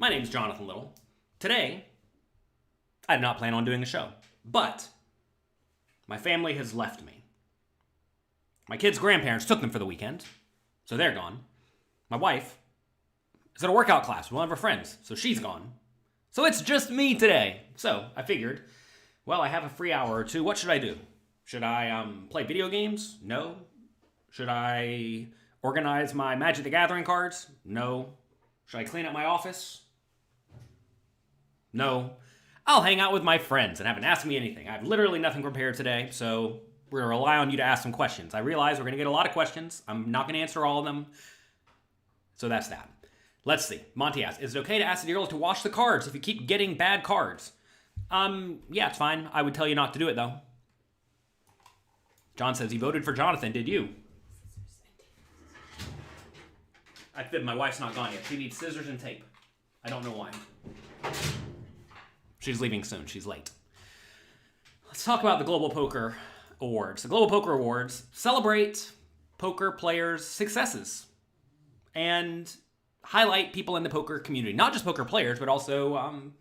My name's Jonathan Little. Today, I did not plan on doing a show, but my family has left me. My kids' grandparents took them for the weekend, so they're gone. My wife is at a workout class with one of her friends, so she's gone. So it's just me today. So I figured, well, I have a free hour or two. What should I do? Should I play video games? No. Should I organize my Magic the Gathering cards? No. Should I clean up my office? No. I'll hang out with my friends and haven't asked me anything. I have literally nothing prepared today, so we're going to rely on you to ask some questions. I realize we're going to get a lot of questions. I'm not going to answer all of them. So that's that. Let's see. Monty asks, is it okay to ask the dealer to wash the cards if you keep getting bad cards? Yeah, it's fine. I would tell you not to do it, though. John says he voted for Jonathan. Did you? I fib. My wife's not gone yet. She needs scissors and tape. I don't know why. She's leaving soon. She's late. Let's talk about the Global Poker Awards. The Global Poker Awards celebrate poker players' successes and highlight people in the poker community. Not just poker players, but also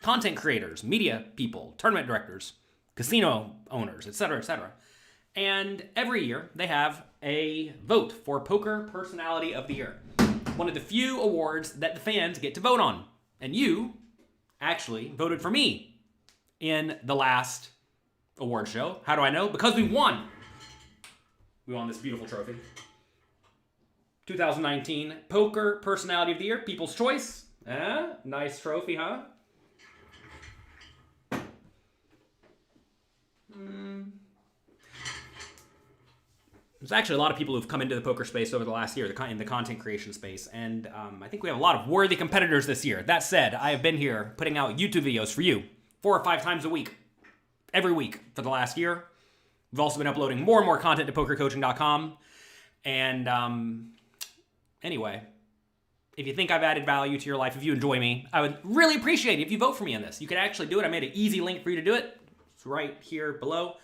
content creators, media people, tournament directors, casino owners, etc., etc. And every year, they have a vote for Poker Personality of the Year. One of the few awards that the fans get to vote on. And you actually voted for me in the last award show. How do I know? Because we won. We won this beautiful trophy. 2019 Poker Personality of the Year, People's Choice. Nice trophy, huh? There's actually a lot of people who've come into the poker space over the last year, in the content creation space, and I think we have a lot of worthy competitors this year. That said, I have been here putting out YouTube videos for you 4 or 5 times a week, every week for the last year. We've also been uploading more and more content to pokercoaching.com, and anyway, if you think I've added value to your life, if you enjoy me, I would really appreciate it if you vote for me in this. You can actually do it. I made an easy link for you to do it. It's right here below.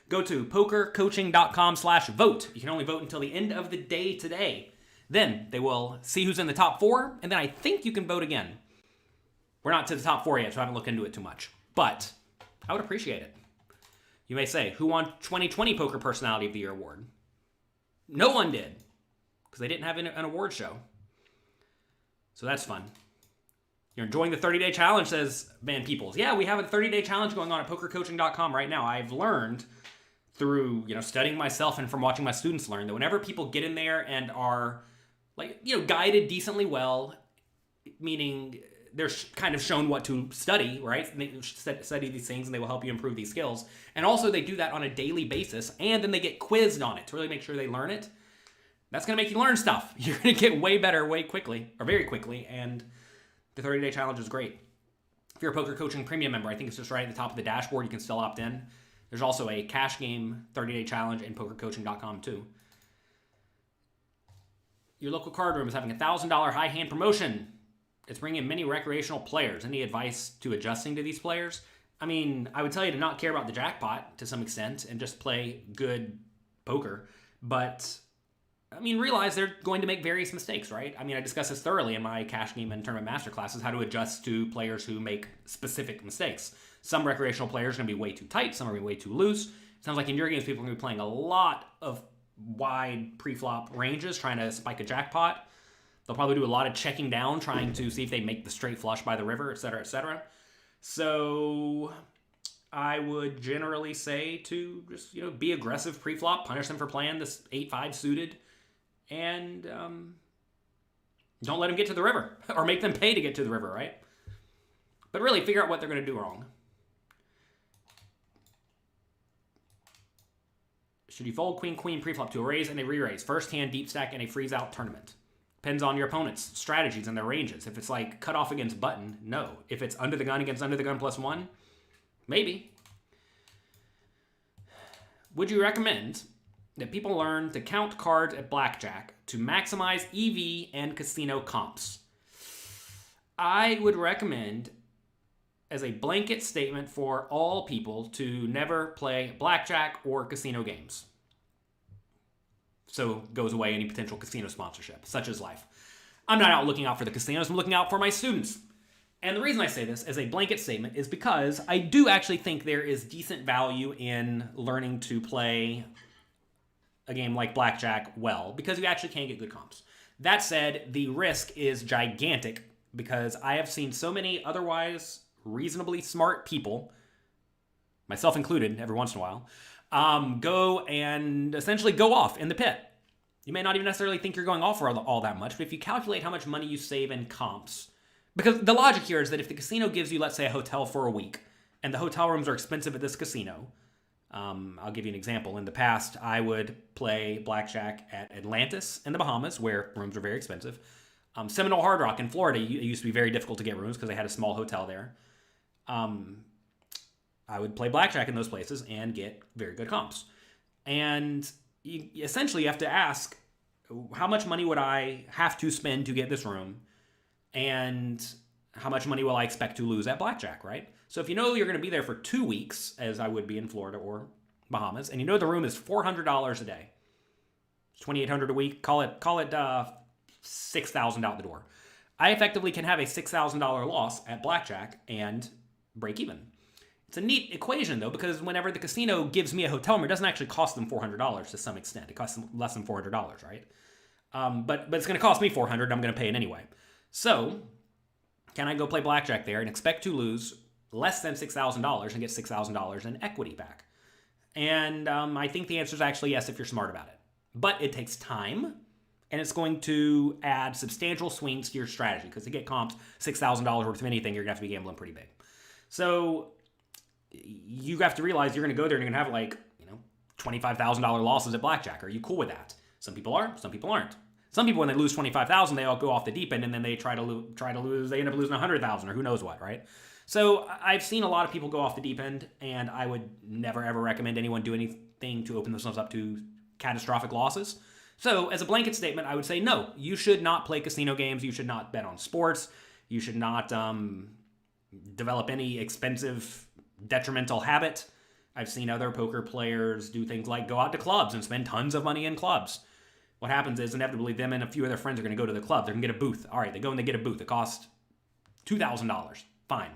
Go to pokercoaching.com/vote. You can only vote until the end of the day today. Then they will see who's in the top 4, and then I think you can vote again. We're not to the top 4 yet, so I haven't looked into it too much. But I would appreciate it. You may say, who won 2020 Poker Personality of the Year award? No one did, because they didn't have an award show. So that's fun. You're enjoying the 30-day challenge, says Van Peoples. Yeah, we have a 30-day challenge going on at pokercoaching.com right now. I've learned through, studying myself and from watching my students learn that whenever people get in there and are, guided decently well, meaning they're kind of shown what to study, right? They study these things and they will help you improve these skills. And also they do that on a daily basis, and then they get quizzed on it to really make sure they learn it. That's going to make you learn stuff. You're going to get way better way quickly, or very quickly, and the 30-day challenge is great. If you're a Poker Coaching Premium member, I think it's just right at the top of the dashboard. You can still opt in. There's also a cash game 30-day challenge in pokercoaching.com too. Your local card room is having a $1,000 high hand promotion. It's bringing in many recreational players. Any advice to adjusting to these players? I mean, I would tell you to not care about the jackpot to some extent and just play good poker. But realize they're going to make various mistakes, right? I discussed this thoroughly in my cash game and tournament masterclasses, how to adjust to players who make specific mistakes. Some recreational players are going to be way too tight, some are going to be way too loose. It sounds like in your games, people are going to be playing a lot of wide pre-flop ranges, trying to spike a jackpot. They'll probably do a lot of checking down, trying to see if they make the straight flush by the river, etc., etc. So I would generally say to just, be aggressive pre-flop, punish them for playing this 8-5 suited, and don't let them get to the river, or make them pay to get to the river, right? But really figure out what they're going to do wrong. Should you fold queen-queen preflop to a raise and a re-raise? First hand deep stack in a freeze-out tournament. Depends on your opponent's strategies and their ranges. If it's like cut off against button, no. If it's under the gun against under the gun +1, maybe. Would you recommend that people learn to count cards at blackjack to maximize EV and casino comps? I would recommend, as a blanket statement for all people, to never play blackjack or casino games. So goes away any potential casino sponsorship, such as life. I'm not out looking out for the casinos, I'm looking out for my students. And the reason I say this as a blanket statement is because I do actually think there is decent value in learning to play a game like blackjack well, because you actually can get good comps. That said, the risk is gigantic because I have seen so many otherwise reasonably smart people, myself included every once in a while, go and essentially go off in the pit. You may not even necessarily think you're going off for all that much, but if you calculate how much money you save in comps, because the logic here is that if the casino gives you, let's say, a hotel for a week, and the hotel rooms are expensive at this casino, I'll give you an example. In the past, I would play blackjack at Atlantis in the Bahamas, where rooms are very expensive. Seminole Hard Rock in Florida, it used to be very difficult to get rooms because they had a small hotel there. I would play blackjack in those places and get very good comps. And you essentially have to ask, how much money would I have to spend to get this room? And how much money will I expect to lose at blackjack, right? So if you know you're going to be there for 2 weeks, as I would be in Florida or Bahamas, and you know the room is $400 a day, it's $2,800 a week, call it $6,000 out the door. I effectively can have a $6,000 loss at blackjack and break even. It's a neat equation, though, because whenever the casino gives me a hotel room, it doesn't actually cost them $400 to some extent. It costs them less than $400, right? But it's going to cost me $400. I'm going to pay it anyway. So can I go play blackjack there and expect to lose less than $6,000 and get $6,000 in equity back? And I think the answer is actually yes if you're smart about it. But it takes time, and it's going to add substantial swings to your strategy, because to get comps, $6,000 worth of anything, you're going to have to be gambling pretty big. So you have to realize you're going to go there and you're going to have $25,000 losses at blackjack. Are you cool with that? Some people are, some people aren't. Some people, when they lose $25,000, they all go off the deep end, and then they try to lose. They end up losing $100,000 or who knows what, right? So I've seen a lot of people go off the deep end, and I would never ever recommend anyone do anything to open themselves up to catastrophic losses. So as a blanket statement, I would say no. You should not play casino games. You should not bet on sports. You should not develop any expensive, detrimental habit. I've seen other poker players do things like go out to clubs and spend tons of money in clubs. What happens is inevitably them and a few of their friends are going to go to the club. They're going to get a booth. All right, they go and they get a booth. It costs $2,000. Fine.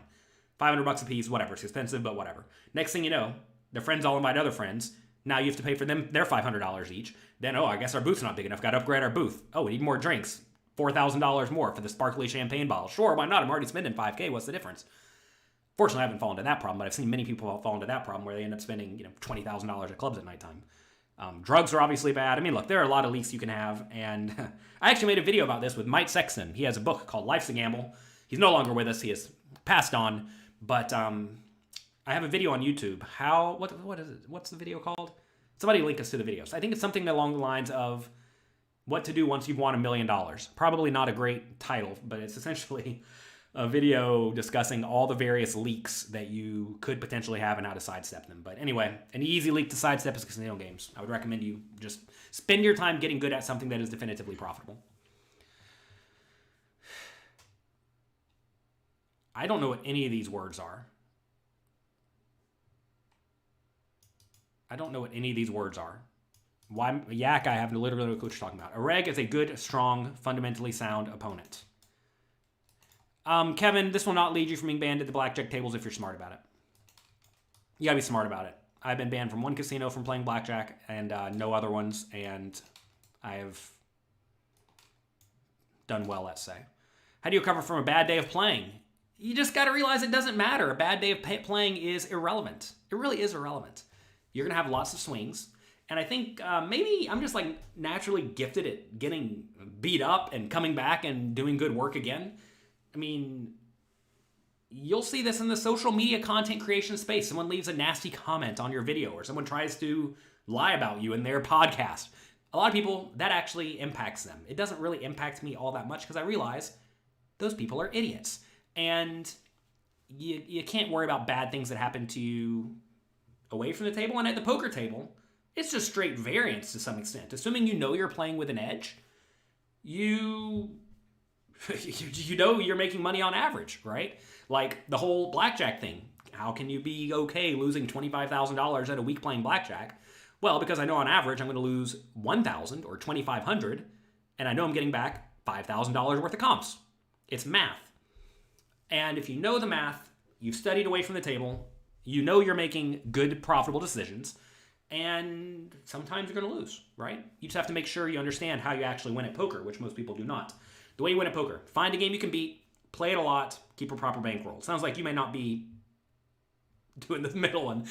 $500 a piece, whatever. It's expensive, but whatever. Next thing you know, their friends all invite other friends. Now you have to pay for them their $500 each. Then, I guess our booth's not big enough. Got to upgrade our booth. Oh, we need more drinks. $4,000 more for the sparkly champagne bottle. Sure, why not? I'm already spending $5,000. What's the difference? Fortunately, I haven't fallen into that problem, but I've seen many people fall into that problem where they end up spending $20,000 at clubs at nighttime. Drugs are obviously bad. I mean, look, there are a lot of leaks you can have, and I actually made a video about this with Mike Sexton. He has a book called Life's a Gamble. He's no longer with us. He has passed on, but I have a video on YouTube. What is it? What's the video called? Somebody link us to the videos. I think it's something along the lines of what to do once you've won $1 million. Probably not a great title, but it's essentially a video discussing all the various leaks that you could potentially have and how to sidestep them. But anyway, an easy leak to sidestep is casino games. I would recommend you just spend your time getting good at something that is definitively profitable. I don't know what any of these words are. Why yak? I have literally no clue what you're talking about. A reg is a good, strong, fundamentally sound opponent. Kevin, this will not lead you from being banned at the blackjack tables if you're smart about it. You gotta be smart about it. I've been banned from one casino from playing blackjack and no other ones, and I have done well, let's say. How do you recover from a bad day of playing? You just gotta realize it doesn't matter. A bad day of playing is irrelevant. It really is irrelevant. You're gonna have lots of swings, and I think maybe I'm just naturally gifted at getting beat up and coming back and doing good work again. I mean, you'll see this in the social media content creation space. Someone leaves a nasty comment on your video, or someone tries to lie about you in their podcast. A lot of people, that actually impacts them. It doesn't really impact me all that much because I realize those people are idiots. And you can't worry about bad things that happen to you away from the table. And at the poker table, it's just straight variance to some extent. Assuming you know you're playing with an edge, you know you're making money on average, right? Like the whole blackjack thing. How can you be okay losing $25,000 at a week playing blackjack? Well, because I know on average I'm going to lose $1,000 or $2,500, and I know I'm getting back $5,000 worth of comps. It's math. And if you know the math, you've studied away from the table, you know you're making good, profitable decisions, and sometimes you're going to lose, right? You just have to make sure you understand how you actually win at poker, which most people do not. The way you win at poker, find a game you can beat, play it a lot, keep a proper bankroll. It sounds like you may not be doing the middle one,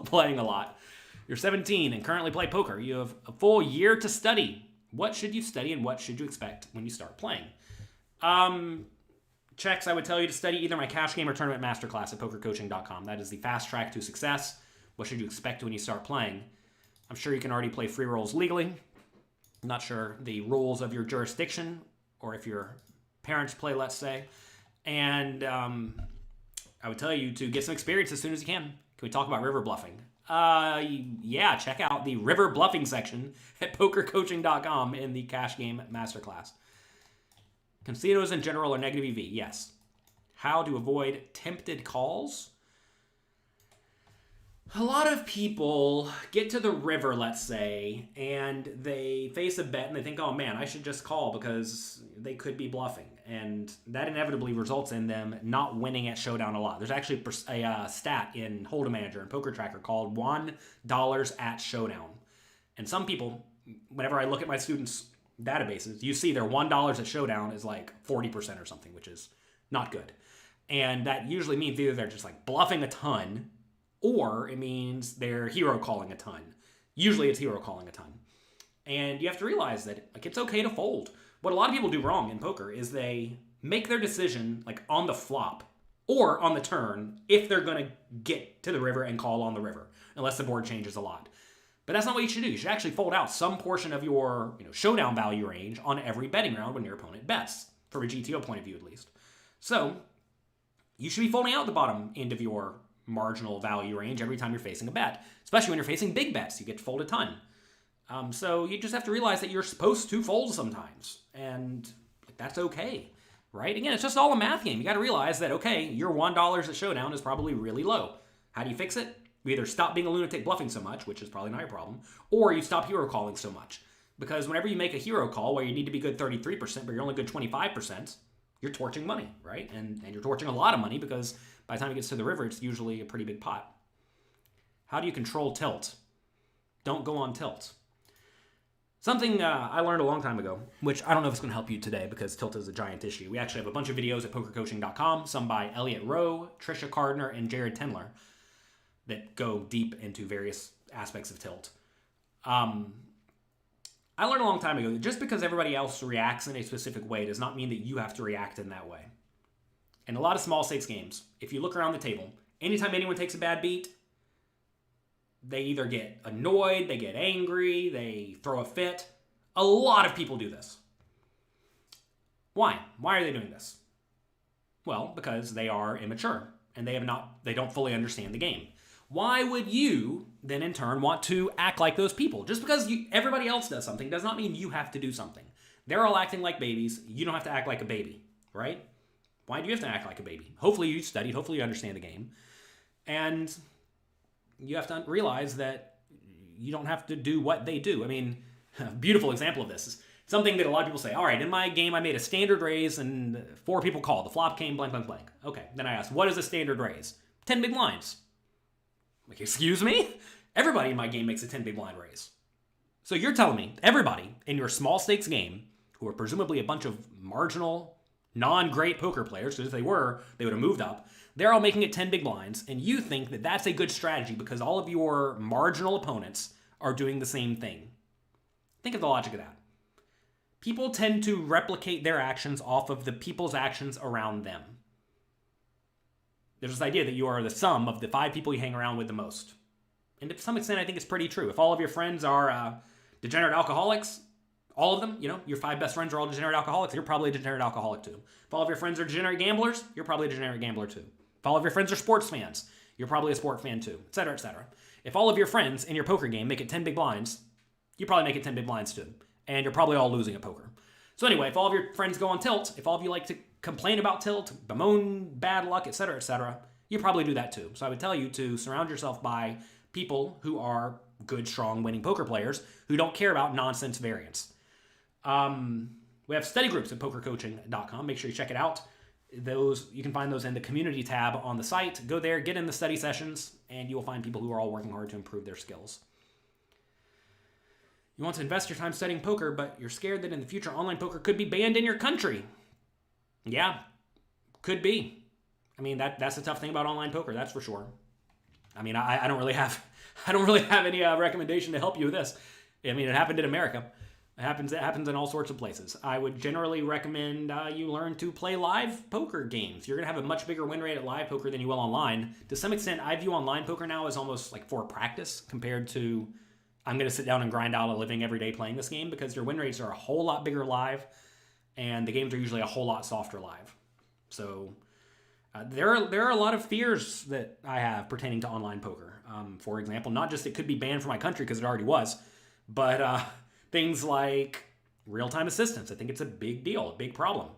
playing a lot. You're 17 and currently play poker. You have a full year to study. What should you study and what should you expect when you start playing? Checks, I would tell you to study either my cash game or tournament masterclass at pokercoaching.com. That is the fast track to success. What should you expect when you start playing? I'm sure you can already play free rolls legally. I'm not sure the rules of your jurisdiction or if your parents play, let's say. And I would tell you to get some experience as soon as you can. Can we talk about river bluffing? Yeah, check out the river bluffing section at pokercoaching.com in the cash game masterclass. Casinos in general are negative EV, yes. How to avoid tempted calls? A lot of people get to the river, let's say, and they face a bet and they think, oh man, I should just call because they could be bluffing. And that inevitably results in them not winning at Showdown a lot. There's actually a stat in Hold'em Manager and Poker Tracker called $1 at Showdown. And some people, whenever I look at my students' databases, you see their $1 at Showdown is like 40% or something, which is not good. And that usually means either they're just like bluffing a ton, or it means they're hero calling a ton. Usually it's hero calling a ton. And you have to realize that like it's okay to fold. What a lot of people do wrong in poker is they make their decision like on the flop or on the turn if they're going to get to the river and call on the river, unless the board changes a lot. But that's not what you should do. You should actually fold out some portion of your showdown value range on every betting round when your opponent bets, from a GTO point of view at least. So you should be folding out the bottom end of your marginal value range every time you're facing a bet, especially when you're facing big bets. You get to fold a ton. So you just have to realize that you're supposed to fold sometimes, and that's okay, right? Again, it's just all a math game. You got to realize that, okay, your $1 at Showdown is probably really low. How do you fix it? You either stop being a lunatic bluffing so much, which is probably not your problem, or you stop hero calling so much. Because whenever you make a hero call where you need to be good 33%, but you're only good 25%, you're torching money, right? And you're torching a lot of money because by the time it gets to the river, it's usually a pretty big pot. How do you control tilt? Don't go on tilt. Something I learned a long time ago, which I don't know if it's going to help you today because tilt is a giant issue. We actually have a bunch of videos at pokercoaching.com, some by Elliot Rowe, Trisha Cardner, and Jared Tendler, that go deep into various aspects of tilt. I learned a long time ago that just because everybody else reacts in a specific way does not mean that you have to react in that way. In a lot of small stakes games, if you look around the table, anytime anyone takes a bad beat, they either get annoyed, they get angry, they throw a fit. A lot of people do this. Why? Why are they doing this? Well, because they are immature and they don't fully understand the game. Why would you then in turn want to act like those people? Just because everybody else does something does not mean you have to do something. They're all acting like babies. You don't have to act like a baby, right? Why do you have to act like a baby? Hopefully you studied. Hopefully you understand the game. And you have to realize that you don't have to do what they do. I mean, a beautiful example of this is something that a lot of people say, all right, in my game I made a standard raise and 4 people called. The flop came blank, blank, blank. Okay, then I asked, what is a standard raise? 10 big blinds. Like, excuse me? Everybody in my game makes a 10 big blind raise. So you're telling me everybody in your small stakes game, who are presumably a bunch of marginal, non-great poker players, because if they were, they would have moved up, they're all making it 10 big blinds, and you think that that's a good strategy because all of your marginal opponents are doing the same thing. Think of the logic of that. People tend to replicate their actions off of the people's actions around them. There's this idea that you are the sum of the 5 people you hang around with the most. And to some extent, I think it's pretty true. If all of your friends are degenerate alcoholics, all of them, your 5 best friends are all degenerate alcoholics, you're probably a degenerate alcoholic too. If all of your friends are degenerate gamblers, you're probably a degenerate gambler too. If all of your friends are sports fans, you're probably a sport fan too, etc., etc. If all of your friends in your poker game make it 10 big blinds, you probably make it 10 big blinds too. And you're probably all losing at poker. So anyway, if all of your friends go on tilt, if all of you like to complain about tilt, bemoan bad luck, etc., etc., you probably do that too. So I would tell you to surround yourself by people who are good, strong, winning poker players who don't care about nonsense variance. We have study groups at pokercoaching.com. Make sure you check it out. Those, you can find those in the community tab on the site. Go there, get in the study sessions, and you will find people who are all working hard to improve their skills. You want to invest your time studying poker, but you're scared that in the future online poker could be banned in your country. Yeah, could be. I mean, that's the tough thing about online poker, that's for sure. I mean, I don't really have any recommendation to help you with this. I mean, it happened in America. It happens in all sorts of places. I would generally recommend you learn to play live poker games. You're going to have a much bigger win rate at live poker than you will online. To some extent, I view online poker now as almost like for practice compared to I'm going to sit down and grind out a living every day playing this game, because your win rates are a whole lot bigger live, and the games are usually a whole lot softer live. So there are a lot of fears that I have pertaining to online poker. For example, not just it could be banned from my country because it already was, but things like real-time assistance. I think it's a big deal, a big problem.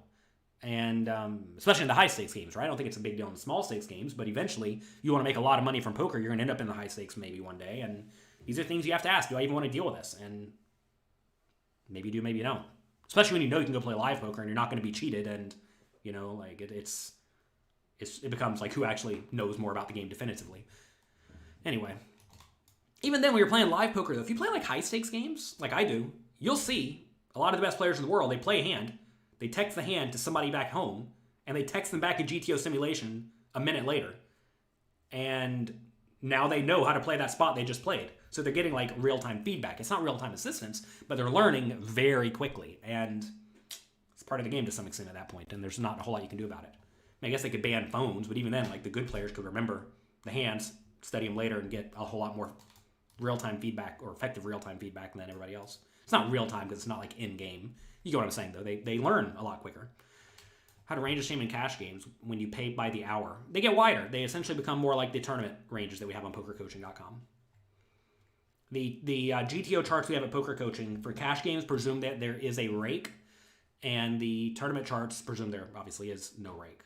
And especially in the high-stakes games, right? I don't think it's a big deal in the small-stakes games, but eventually you want to make a lot of money from poker, you're going to end up in the high-stakes maybe one day, and these are things you have to ask. Do I even want to deal with this? And maybe you do, maybe you don't. Especially when you know you can go play live poker and you're not going to be cheated, and you know, like it becomes like who actually knows more about the game definitively. Anyway, even then when you're playing live poker, though, if you play like high-stakes games, like I do, you'll see a lot of the best players in the world, they play a hand, they text the hand to somebody back home, and they text them back a GTO simulation a minute later. And now they know how to play that spot they just played. So they're getting like real-time feedback. It's not real-time assistance, but they're learning very quickly. And it's part of the game to some extent at that point, and there's not a whole lot you can do about it. I mean, I guess they could ban phones, but even then, like the good players could remember the hands, study them later, and get a whole lot more real-time feedback, or effective real-time feedback, than everybody else. It's not real-time because it's not like in-game. You get what I'm saying, though. They learn a lot quicker. How to range a stream in cash games when you pay by the hour. They get wider. They essentially become more like the tournament ranges that we have on pokercoaching.com. The GTO charts we have at Poker Coaching for cash games presume that there is a rake, and the tournament charts presume there obviously is no rake.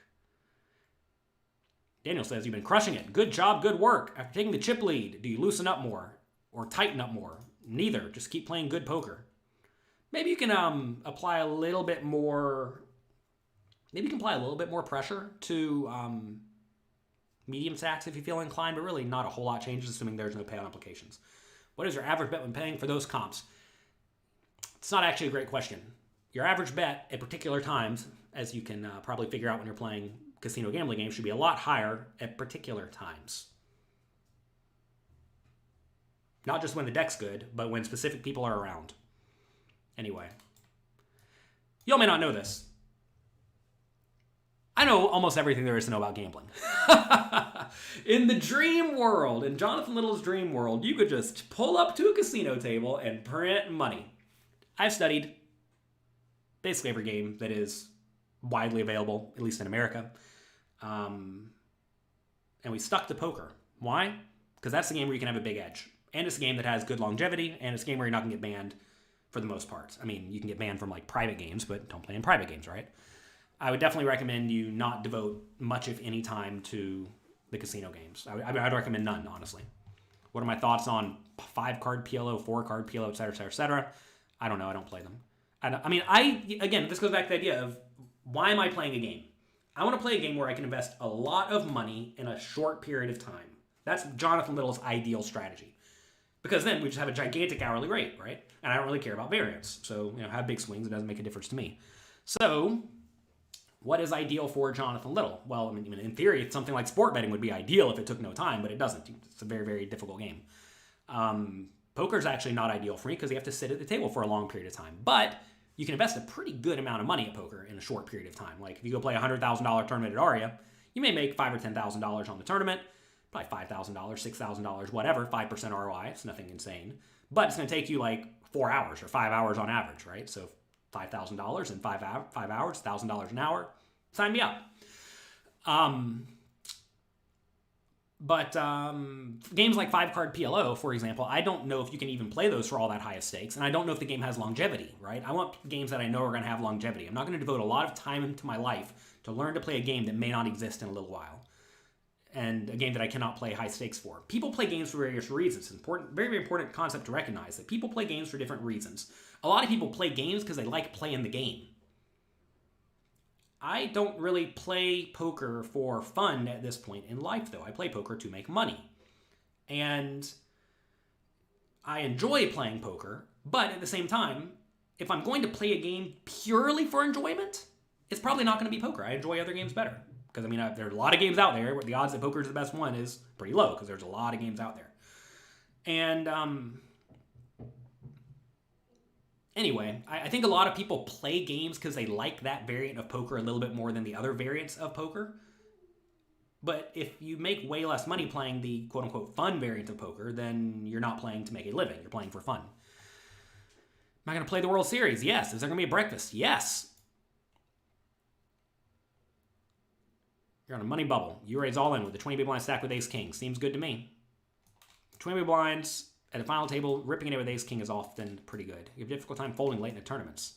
Daniel says, you've been crushing it. Good job, good work. After taking the chip lead, do you loosen up more or tighten up more? Neither. Just keep playing good poker. Maybe you can apply a little bit more. Maybe you can apply a little bit more pressure to medium stacks if you feel inclined, but really not a whole lot changes, assuming there's no payout implications. What is your average bet when paying for those comps? It's not actually a great question. Your average bet at particular times, as you can probably figure out when you're playing casino gambling games, should be a lot higher at particular times. Not just when the deck's good, but when specific people are around. Anyway. Y'all may not know this. I know almost everything there is to know about gambling. In the dream world, in Jonathan Little's dream world, you could just pull up to a casino table and print money. I've studied basically every game that is widely available, at least in America. And we stuck to poker. Why? Because that's the game where you can have a big edge. And it's a game that has good longevity, and it's a game where you're not going to get banned for the most part. I mean, you can get banned from like private games, but don't play in private games, right? I would definitely recommend you not devote much, if any, time to the casino games. I'd recommend none, honestly. What are my thoughts on 5-card PLO, 4-card PLO, et cetera, et cetera, et cetera? I don't know. I don't play them. Again, this goes back to the idea of why am I playing a game? I want to play a game where I can invest a lot of money in a short period of time. That's Jonathan Little's ideal strategy. Because then we just have a gigantic hourly rate, right? And I don't really care about variance. So, have big swings. It doesn't make a difference to me. So, what is ideal for Jonathan Little? Well, I mean, in theory, it's something like sport betting would be ideal if it took no time, but it doesn't. It's a very, very difficult game. Poker is actually not ideal for me because you have to sit at the table for a long period of time. But you can invest a pretty good amount of money at poker in a short period of time. Like if you go play a $100,000 tournament at Aria, you may make $5,000 or $10,000 on the tournament, probably $5,000, $6,000, whatever, 5% ROI. It's nothing insane. But it's going to take you like 4 hours or 5 hours on average, right? So $5,000 in 5 hours, $1,000 an hour. Sign me up. But games like 5-card PLO, for example, I don't know if you can even play those for all that high of stakes, and I don't know if the game has longevity, right? I want games that I know are going to have longevity. I'm not going to devote a lot of time into my life to learn to play a game that may not exist in a little while, and a game that I cannot play high stakes for. People play games for various reasons. It's important, very, very important concept to recognize that people play games for different reasons. A lot of people play games because they like playing the game. I don't really play poker for fun at this point in life, though. I play poker to make money. And I enjoy playing poker, but at the same time, if I'm going to play a game purely for enjoyment, it's probably not going to be poker. I enjoy other games better. Because, I mean, there are a lot of games out there where the odds that poker is the best one is pretty low, because there's a lot of games out there. And, anyway, I think a lot of people play games because they like that variant of poker a little bit more than the other variants of poker. But if you make way less money playing the quote-unquote fun variant of poker, then you're not playing to make a living. You're playing for fun. Am I going to play the World Series? Yes. Is there going to be a breakfast? Yes. You're on a money bubble. You raise all in with the 20 big blind stack with ace-king. Seems good to me. 20 big blinds at a final table, ripping it with ace-king is often pretty good. You have a difficult time folding late in the tournaments.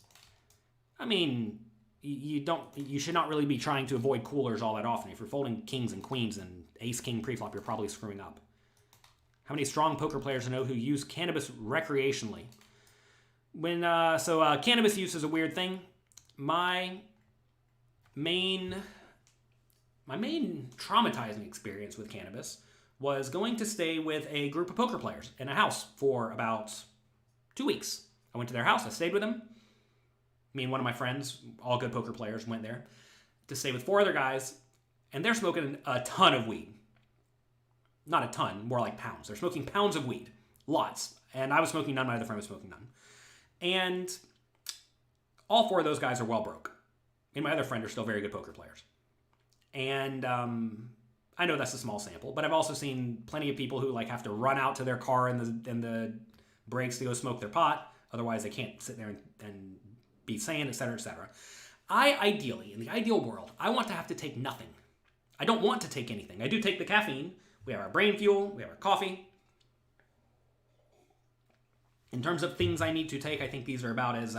I mean, you should not really be trying to avoid coolers all that often. If you're folding kings and queens and ace-king preflop, you're probably screwing up. How many strong poker players know who use cannabis recreationally? Cannabis use is a weird thing. My main traumatizing experience with cannabis was going to stay with a group of poker players in a house for about 2 weeks. I went to their house. I stayed with them. Me and one of my friends, all good poker players, went there to stay with 4 other guys, and they're smoking a ton of weed. Not a ton, more like pounds. They're smoking pounds of weed. Lots. And I was smoking none. My other friend was smoking none. And all 4 of those guys are well broke. Me and my other friend are still very good poker players. And I know that's a small sample, but I've also seen plenty of people who like have to run out to their car in the breaks to go smoke their pot. Otherwise, they can't sit there and be sane, etc., etc. Ideally, in the ideal world, I want to have to take nothing. I don't want to take anything. I do take the caffeine. We have our brain fuel. We have our coffee. In terms of things I need to take, I think these are about as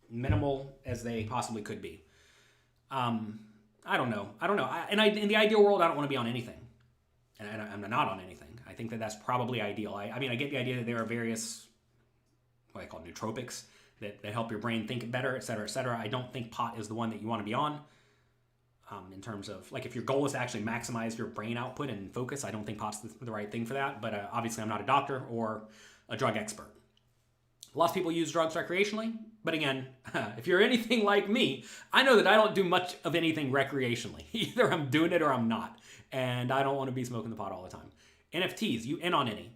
minimal as they possibly could be. I don't know. In the ideal world, I don't want to be on anything. And I'm not on anything. I think that that's probably ideal. I mean, I get the idea that there are various, what I call nootropics, that help your brain think better, et cetera, et cetera. I don't think pot is the one that you want to be on. In terms of, like, if your goal is to actually maximize your brain output and focus, I don't think pot's the right thing for that. But obviously, I'm not a doctor or a drug expert. Lots of people use drugs recreationally. But again, if you're anything like me, I know that I don't do much of anything recreationally. Either I'm doing it or I'm not. And I don't want to be smoking the pot all the time. NFTs, you in on any?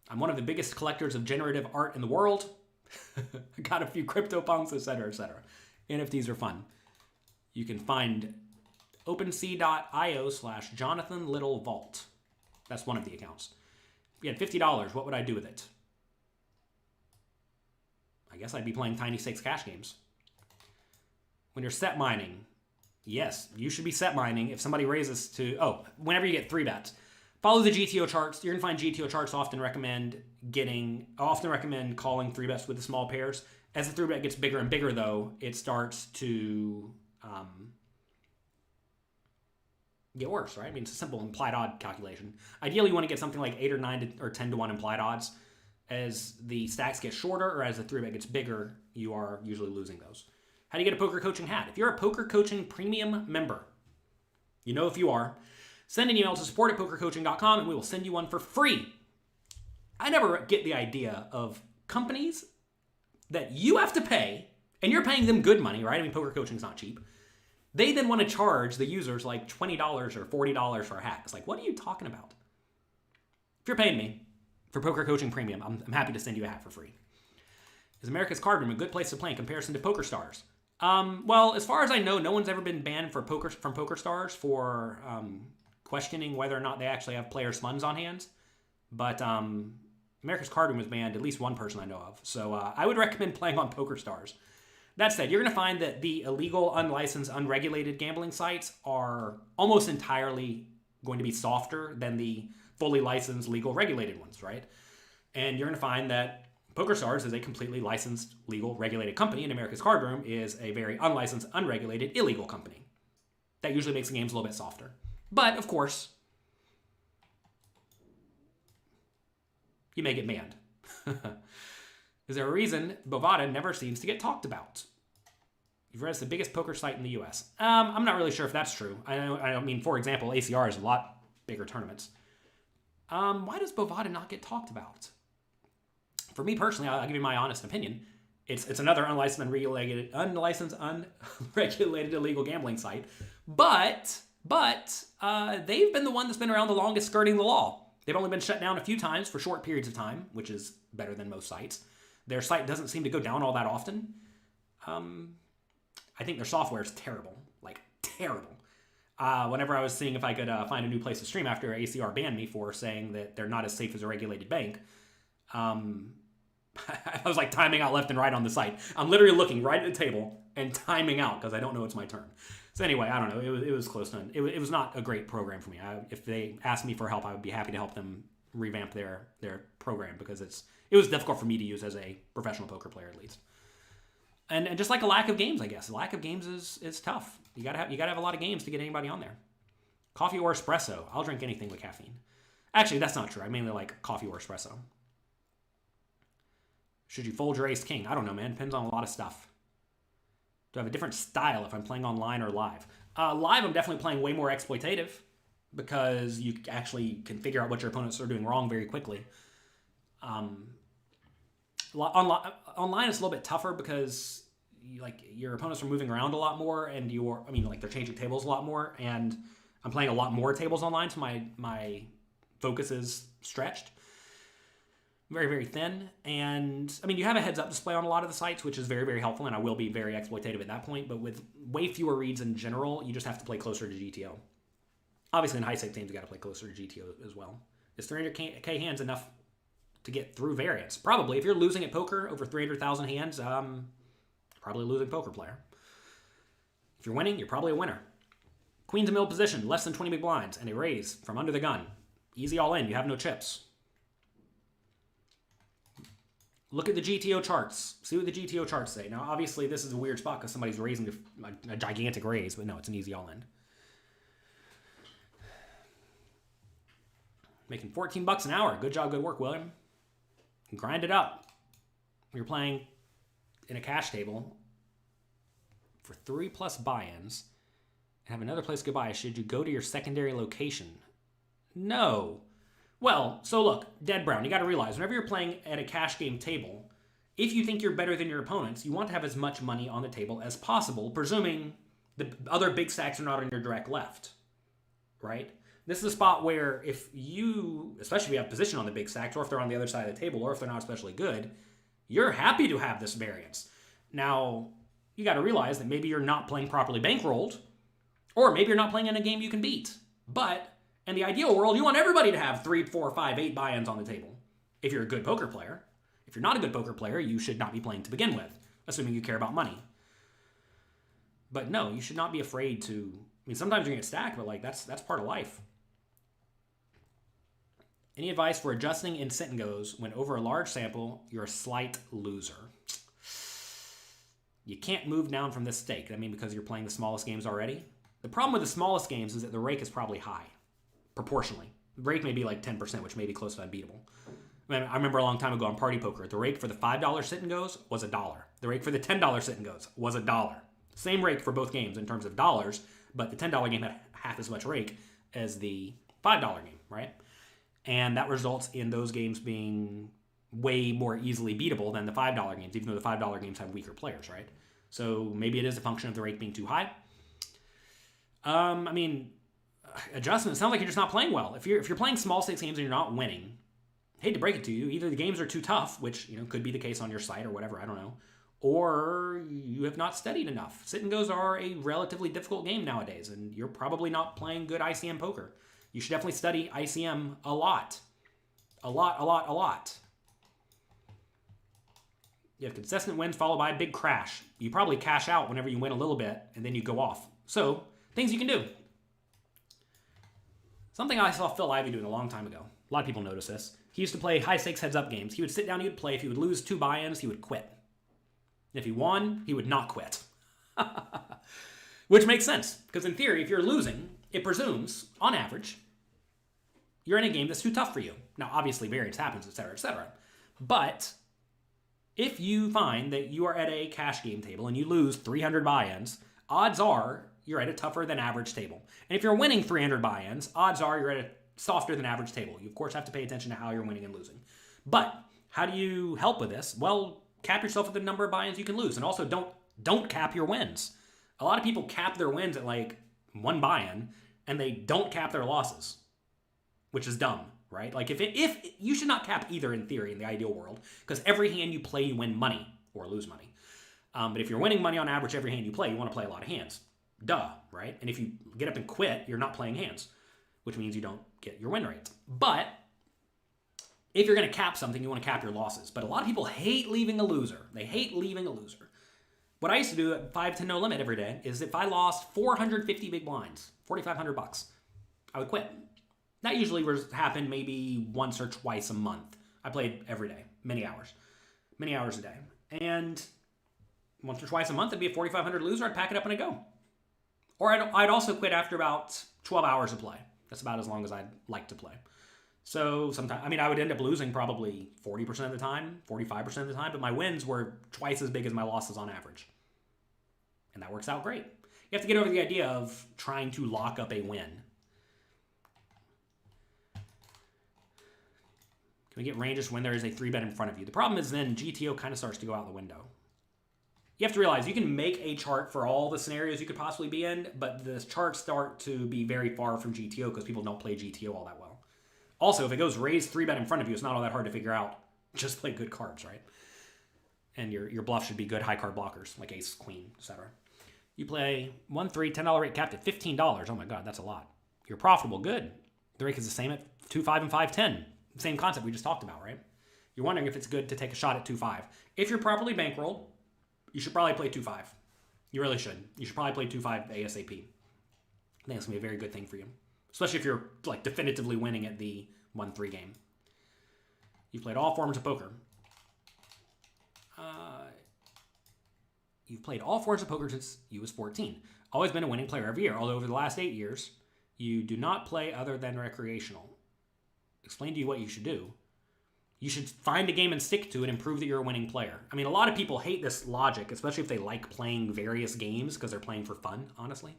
I'm one of the biggest collectors of generative art in the world. I got a few CryptoPunks, etc., etc. NFTs are fun. You can find OpenSea.io/JonathanLittleVault. That's one of the accounts. If you had $50, what would I do with it? I guess I'd be playing Tiny Stakes cash games. When you're set mining, yes, you should be set mining. If somebody raises to, whenever you get 3 bets, follow the GTO charts. You're going to find GTO charts often recommend calling 3 bets with the small pairs. As the 3 bet gets bigger and bigger, though, it starts to get worse, right? I mean, it's a simple implied odd calculation. Ideally, you want to get something like 8 or 9 or 10 to 1 implied odds. As the stacks get shorter or as the 3 bet gets bigger, you are usually losing those. How do you get a poker coaching hat? If you're a poker coaching premium member, you know if you are, send an email to support@pokercoaching.com and we will send you one for free. I never get the idea of companies that you have to pay, and you're paying them good money, right? I mean, poker coaching is not cheap. They then want to charge the users like $20 or $40 for a hat. It's like, what are you talking about? If you're paying me for Poker Coaching Premium, I'm happy to send you a hat for free. Is America's Card Room a good place to play in comparison to PokerStars? Well, as far as I know, no one's ever been banned from PokerStars for questioning whether or not they actually have players' funds on hand. But America's Card Room was banned, at least one person I know of. So I would recommend playing on PokerStars. That said, you're going to find that the illegal, unlicensed, unregulated gambling sites are almost entirely going to be softer than the fully licensed, legal, regulated ones, right? And you're going to find that PokerStars is a completely licensed, legal, regulated company, and America's Card Room is a very unlicensed, unregulated, illegal company. That usually makes the games a little bit softer. But, of course, you may get banned. Is there a reason Bovada never seems to get talked about? You've read it's the biggest poker site in the U.S. I'm not really sure if that's true. I mean, for example, ACR is a lot bigger tournaments. Why does Bovada not get talked about? For me personally, I'll give you my honest opinion. It's another unlicensed, unregulated illegal gambling site. But they've been the one that's been around the longest skirting the law. They've only been shut down a few times for short periods of time, which is better than most sites. Their site doesn't seem to go down all that often. I think their software is terrible, like terrible. Whenever I was seeing if I could find a new place to stream after ACR banned me for saying that they're not as safe as a regulated bank, I was like timing out left and right on the site. I'm literally looking right at the table and timing out because I don't know it's my turn. So anyway, I don't know. It was close to it was not a great program for me. If they asked me for help, I would be happy to help them revamp their program because it was difficult for me to use as a professional poker player at least. And just like a lack of games, I guess. A lack of games is tough. You gotta have a lot of games to get anybody on there. Coffee or espresso. I'll drink anything with caffeine. Actually, that's not true. I mainly like coffee or espresso. Should you fold your ace king? I don't know, man. Depends on a lot of stuff. Do I have a different style if I'm playing online or live? Live, I'm definitely playing way more exploitative because you actually can figure out what your opponents are doing wrong very quickly. Online it's a little bit tougher because your opponents are moving around a lot more and they're changing tables a lot more, and I'm playing a lot more tables online, so my focus is stretched. Very, very thin. And I mean, you have a heads up display on a lot of the sites, which is very, very helpful, and I will be very exploitative at that point, but with way fewer reads in general, you just have to play closer to GTO. Obviously in high stakes games you got to play closer to GTO as well. Is 300k hands enough to get through variance? Probably. If you're losing at poker over 300,000 hands, probably a losing poker player. If you're winning, you're probably a winner. Queen's in middle position, less than 20 big blinds, and a raise from under the gun. Easy all in, you have no chips. Look at the GTO charts. See what the GTO charts say. Now, obviously, this is a weird spot because somebody's raising a gigantic raise, but no, it's an easy all in. Making $14 an hour. Good job, good work, William. Grind it up. You're playing in a cash table for 3+ buy-ins and have another place to buy. Should you go to your secondary location? No. Well, so look, Dead Brown, you got to realize whenever you're playing at a cash game table, if you think you're better than your opponents, you want to have as much money on the table as possible, presuming the other big stacks are not on your direct left, right? This is a spot where if you, especially if you have position on the big stacks, or if they're on the other side of the table, or if they're not especially good, you're happy to have this variance. Now, you got to realize that maybe you're not playing properly bankrolled, or maybe you're not playing in a game you can beat. But in the ideal world, you want everybody to have 3, 4, 5, 8 buy-ins on the table if you're a good poker player. If you're not a good poker player, you should not be playing to begin with, assuming you care about money. But no, you should not be afraid to... I mean, sometimes you're going to get stacked, but that's part of life. Any advice for adjusting in sit and goes when over a large sample, you're a slight loser? You can't move down from this stake. I mean, because you're playing the smallest games already. The problem with the smallest games is that the rake is probably high, proportionally. The rake may be like 10%, which may be close to unbeatable. I remember a long time ago on Party Poker, the rake for the $5 sit and goes was $1. The rake for the $10 sit and goes was $1. Same rake for both games in terms of dollars, but the $10 game had half as much rake as the $5 game, right? And that results in those games being way more easily beatable than the $5 games, even though the $5 games have weaker players, right? So maybe it is a function of the rake being too high. I mean, adjustment, it sounds like you're just not playing well. If you're playing small stakes games and you're not winning, hate to break it to you, either the games are too tough, which could be the case on your site or whatever, I don't know, or you have not studied enough. Sit and goes are a relatively difficult game nowadays, and you're probably not playing good ICM poker. You should definitely study ICM a lot. A lot. You have consistent wins followed by a big crash. You probably cash out whenever you win a little bit, and then you go off. So, things you can do. Something I saw Phil Ivey doing a long time ago. A lot of people notice this. He used to play high-stakes heads-up games. He would sit down, he would play. If he would lose 2 buy-ins, he would quit. If he won, he would not quit. Which makes sense, because in theory, if you're losing, it presumes, on average, you're in a game that's too tough for you. Now, obviously, variance happens, etc., etc. But If you find that you are at a cash game table and you lose 300 buy-ins, odds are you're at a tougher than average table. And if you're winning 300 buy-ins, odds are you're at a softer than average table. You, of course, have to pay attention to how you're winning and losing. But how do you help with this? Well, cap yourself with the number of buy-ins you can lose. And also don't cap your wins. A lot of people cap their wins at like 1 buy-in, and they don't cap their losses, which is dumb, right? Like if you should not cap either in theory in the ideal world, because every hand you play, you win money or lose money. But if you're winning money on average every hand you play, you want to play a lot of hands. Duh, right? And if you get up and quit, you're not playing hands, which means you don't get your win rate. But if you're going to cap something, you want to cap your losses. But a lot of people hate leaving a loser. They hate leaving a loser. What I used to do at 5 to no limit every day is if I lost 450 big blinds, $4,500, I would quit. That usually happened maybe once or twice a month. I played every day, many hours a day. And once or twice a month, it'd be a 4,500 loser. I'd pack it up and I'd go. Or I'd also quit after about 12 hours of play. That's about as long as I'd like to play. So sometimes, I would end up losing probably 40% of the time, 45% of the time, but my wins were twice as big as my losses on average. And that works out great. You have to get over the idea of trying to lock up a win. Can we get ranges when there is a 3-bet in front of you? The problem is then GTO kind of starts to go out the window. You have to realize you can make a chart for all the scenarios you could possibly be in, but the charts start to be very far from GTO because people don't play GTO all that well. Also, if it goes raise 3-bet in front of you, it's not all that hard to figure out. Just play good cards, right? And your bluff should be good high card blockers, like ace, queen, etc. You play 1-3, $10 rate capped at $15. Oh my god, that's a lot. You're profitable, good. The rate is the same at 2-5 and 5-10. Same concept we just talked about, right? You're wondering if it's good to take a shot at 2-5. If you're properly bankrolled, you should probably play 2-5. You really should. You should probably play 2-5 ASAP. I think it's going to be a very good thing for you. Especially if you're like definitively winning at the 1-3 game. You've played all forms of poker. You've played all forms of poker since you was 14. Always been a winning player every year, although over the last 8 years, you do not play other than recreational. Explain to you what you should do. You should find a game and stick to it and prove that you're a winning player. I mean, a lot of people hate this logic, especially if they like playing various games because they're playing for fun, honestly.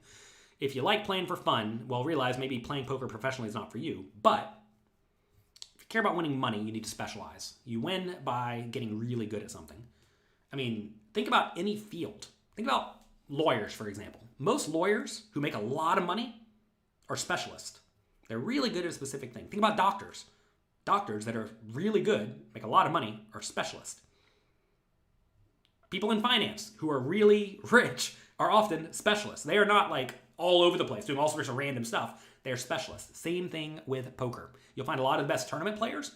If you like playing for fun, well, realize maybe playing poker professionally is not for you. But if you care about winning money, you need to specialize. You win by getting really good at something. I mean, think about any field. Think about lawyers, for example. Most lawyers who make a lot of money are specialists. They're really good at a specific thing. Think about doctors. Doctors that are really good, make a lot of money, are specialists. People in finance who are really rich are often specialists. They are not like all over the place doing all sorts of random stuff. They're specialists. Same thing with poker. You'll find a lot of the best tournament players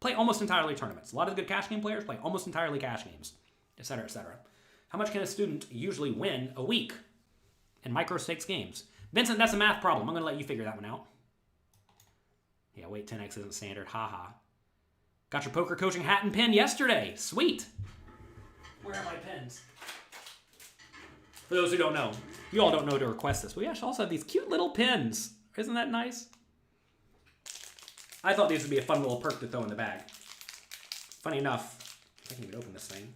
play almost entirely tournaments. A lot of the good cash game players play almost entirely cash games, etc., etc. How much can a student usually win a week in micro stakes games? Vincent, that's a math problem. I'm going to let you figure that one out. Yeah, wait, 10x isn't standard. Haha. Got your poker coaching hat and pin yesterday. Sweet. Where are my pins? For those who don't know, you all don't know to request this. We actually also have these cute little pins. Isn't that nice? I thought these would be a fun little perk to throw in the bag. Funny enough, I can even open this thing.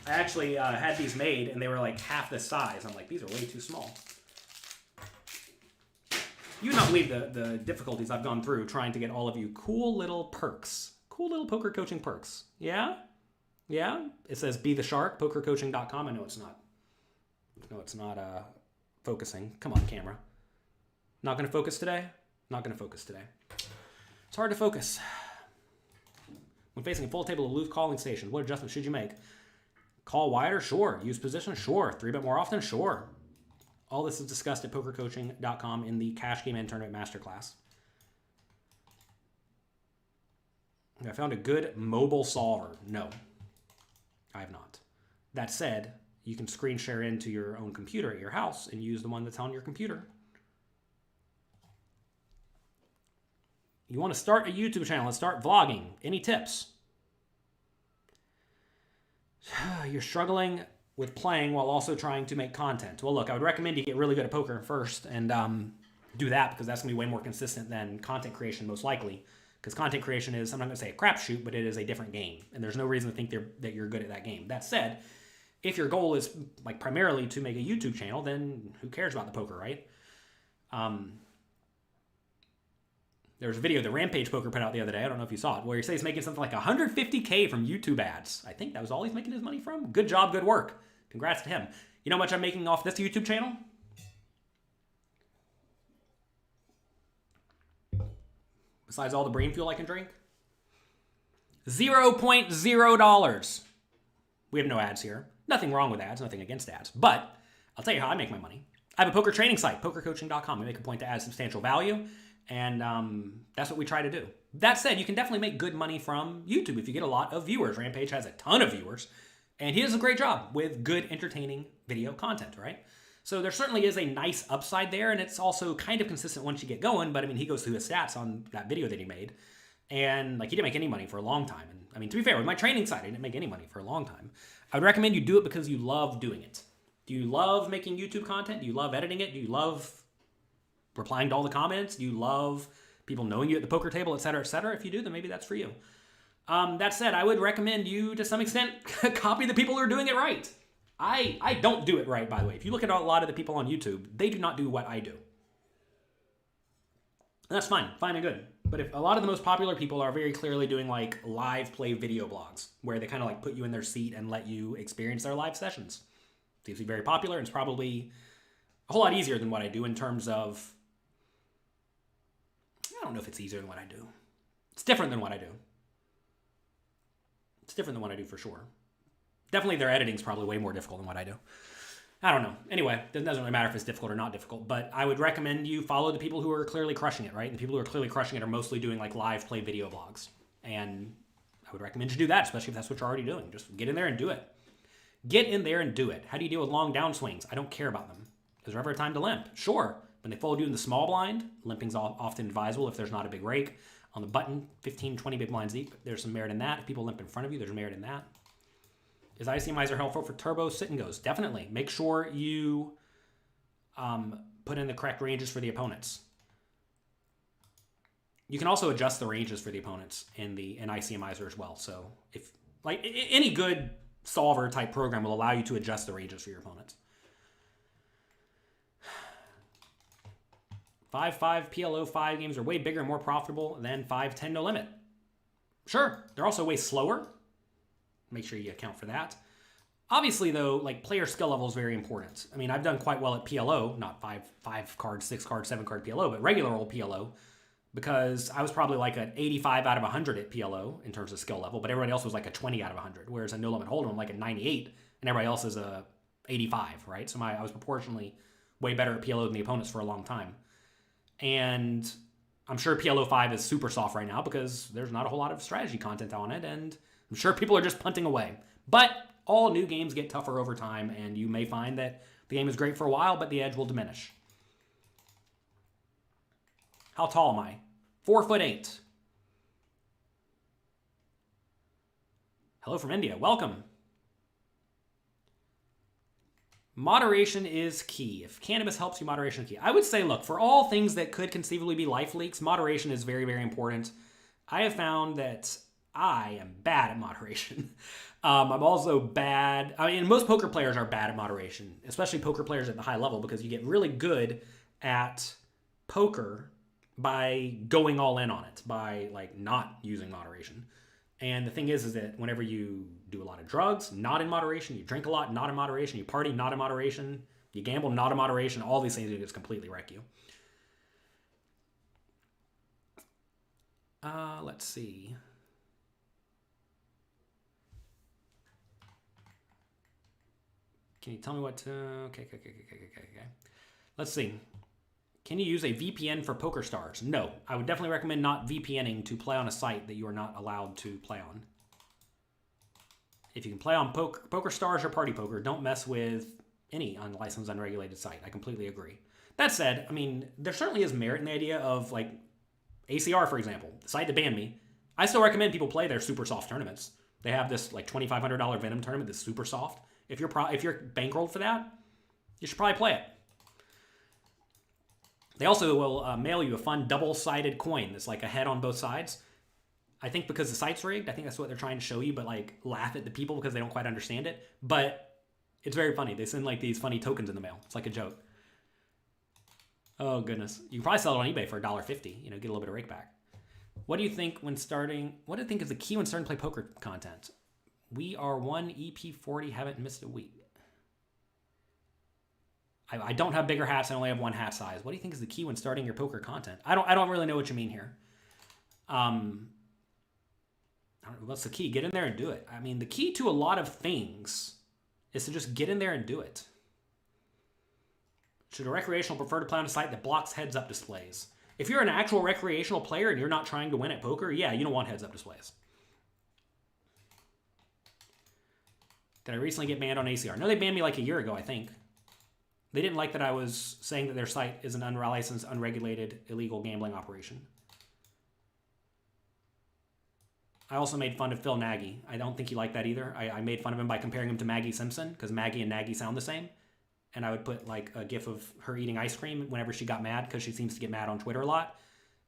I actually had these made, and they were like half this size. I'm like, these are way too small. You would not believe the difficulties I've gone through trying to get all of you cool little perks. Cool little poker coaching perks. Yeah? Yeah? It says be the shark, pokercoaching.com. I know it's not. No, it's not focusing. Come on, camera. Not going to focus today? Not going to focus today. It's hard to focus. When facing a full table of loose calling stations, what adjustments should you make? Call wider? Sure. Use position? Sure. 3-bet more often? Sure. All this is discussed at pokercoaching.com in the Cash Game and Tournament Masterclass. I found a good mobile solver. No, I have not. That said, you can screen share into your own computer at your house and use the one that's on your computer. You want to start a YouTube channel and start vlogging. Any tips? You're struggling with playing while also trying to make content. Well, look, I would recommend you get really good at poker first and do that because that's going to be way more consistent than content creation most likely. Because content creation is, I'm not going to say a crapshoot, but it is a different game. And there's no reason to think that you're good at that game. That said, if your goal is like primarily to make a YouTube channel, then who cares about the poker, right? There was a video that Rampage Poker put out the other day. I don't know if you saw it, where he says he's making something like $150K from YouTube ads. I think that was all he's making his money from. Good job, good work. Congrats to him. You know how much I'm making off this YouTube channel? Besides all the brain fuel I can drink? $0.0. We have no ads here. Nothing wrong with ads, nothing against ads. But I'll tell you how I make my money. I have a poker training site, pokercoaching.com. We make a point to add substantial value, and that's what we try to do. That said, you can definitely make good money from YouTube if you get a lot of viewers. Rampage has a ton of viewers, and he does a great job with good, entertaining video content, right? So there certainly is a nice upside there, and it's also kind of consistent once you get going. But I mean, he goes through his stats on that video that he made, and like he didn't make any money for a long time. And I mean, to be fair, with my training site, I didn't make any money for a long time. I would recommend you do it because you love doing it. Do you love making YouTube content? Do you love editing it? Do you love replying to all the comments? Do you love people knowing you at the poker table, et cetera, et cetera? If you do, then maybe that's for you. That said, I would recommend you, to some extent, copy the people who are doing it right. I don't do it right, by the way. If you look at a lot of the people on YouTube, they do not do what I do. And that's fine and good. But if a lot of the most popular people are very clearly doing like live play video blogs, where they kind of like put you in their seat and let you experience their live sessions. Seems to be very popular, and it's probably a whole lot easier than what I do in terms of, I don't know if it's easier than what I do. It's different than what I do. It's different than what I do for sure. Definitely their editing is probably way more difficult than what I do. I don't know. Anyway, it doesn't really matter if it's difficult or not difficult, but I would recommend you follow the people who are clearly crushing it, right? And the people who are clearly crushing it are mostly doing like live play video blogs. And I would recommend you do that, especially if that's what you're already doing. Just get in there and do it. Get in there and do it. How do you deal with long downswings? I don't care about them. Is there ever a time to limp? Sure. When they fold you in the small blind, limping's often advisable if there's not a big rake. On the button, 15, 20 big blinds deep, there's some merit in that. If people limp in front of you, there's merit in that. Is ICMizer helpful for turbo sit and goes? Definitely. Make sure you put in the correct ranges for the opponents. You can also adjust the ranges for the opponents in ICMizer as well. So if like any good solver type program will allow you to adjust the ranges for your opponents. 5-5 PLO 5 games are way bigger and more profitable than 5-10 no limit. Sure, they're also way slower. Make sure you account for that. Obviously, though, like player skill level is very important. I mean, I've done quite well at PLO, not 5 card, 6 card, 7 card PLO, but regular old PLO, because I was probably like an 85 out of 100 at PLO in terms of skill level, but everybody else was like a 20 out of 100, whereas a no limit hold'em I'm like a 98, and everybody else is a 85, right? So I was proportionally way better at PLO than the opponents for a long time. And I'm sure PLO 5 is super soft right now because there's not a whole lot of strategy content on it, and I'm sure people are just punting away. But all new games get tougher over time, and you may find that the game is great for a while, but the edge will diminish. How tall am I? 4'8". Hello from India. Welcome. Moderation is key. If cannabis helps you, moderation is key. I would say, look, for all things that could conceivably be life leaks, moderation is very, very important. I have found that I am bad at moderation. I'm also bad. I mean, most poker players are bad at moderation, especially poker players at the high level, because you get really good at poker by going all in on it, by like not using moderation. And the thing is that whenever you do a lot of drugs, not in moderation, you drink a lot, not in moderation, you party, not in moderation, you gamble, not in moderation, all these things just completely wreck you. Let's see. Can you tell me what to... Okay. Let's see. Can you use a VPN for PokerStars? No. I would definitely recommend not VPNing to play on a site that you are not allowed to play on. If you can play on PokerStars or Party Poker, don't mess with any unlicensed, unregulated site. I completely agree. That said, I mean, there certainly is merit in the idea of, like, ACR, for example, the site that banned me. I still recommend people play their super soft tournaments. They have this, like, $2,500 Venom tournament that's super soft. If you're bankrolled for that, you should probably play it. They also will mail you a fun double-sided coin that's like a head on both sides. I think because the site's rigged, I think that's what they're trying to show you, but like laugh at the people because they don't quite understand it. But it's very funny. They send like these funny tokens in the mail. It's like a joke. Oh goodness. You can probably sell it on eBay for $1.50, you know, get a little bit of rake back. What do you think when starting, what do you think is the key when starting to play poker content? We are one EP40, haven't missed a week. I don't have bigger hats, I only have one hat size. What do you think is the key when starting your poker content? I don't really know what you mean here. What's the key? Get in there and do it. I mean, the key to a lot of things is to just get in there and do it. Should a recreational prefer to play on a site that blocks heads-up displays? If you're an actual recreational player and you're not trying to win at poker, yeah, you don't want heads-up displays. Did I recently get banned on ACR? No, they banned me like a year ago, I think. They didn't like that I was saying that their site is an unlicensed, unregulated, illegal gambling operation. I also made fun of Phil Nagy. I don't think he liked that either. I made fun of him by comparing him to Maggie Simpson, because Maggie and Nagy sound the same. And I would put like a gif of her eating ice cream whenever she got mad, because she seems to get mad on Twitter a lot.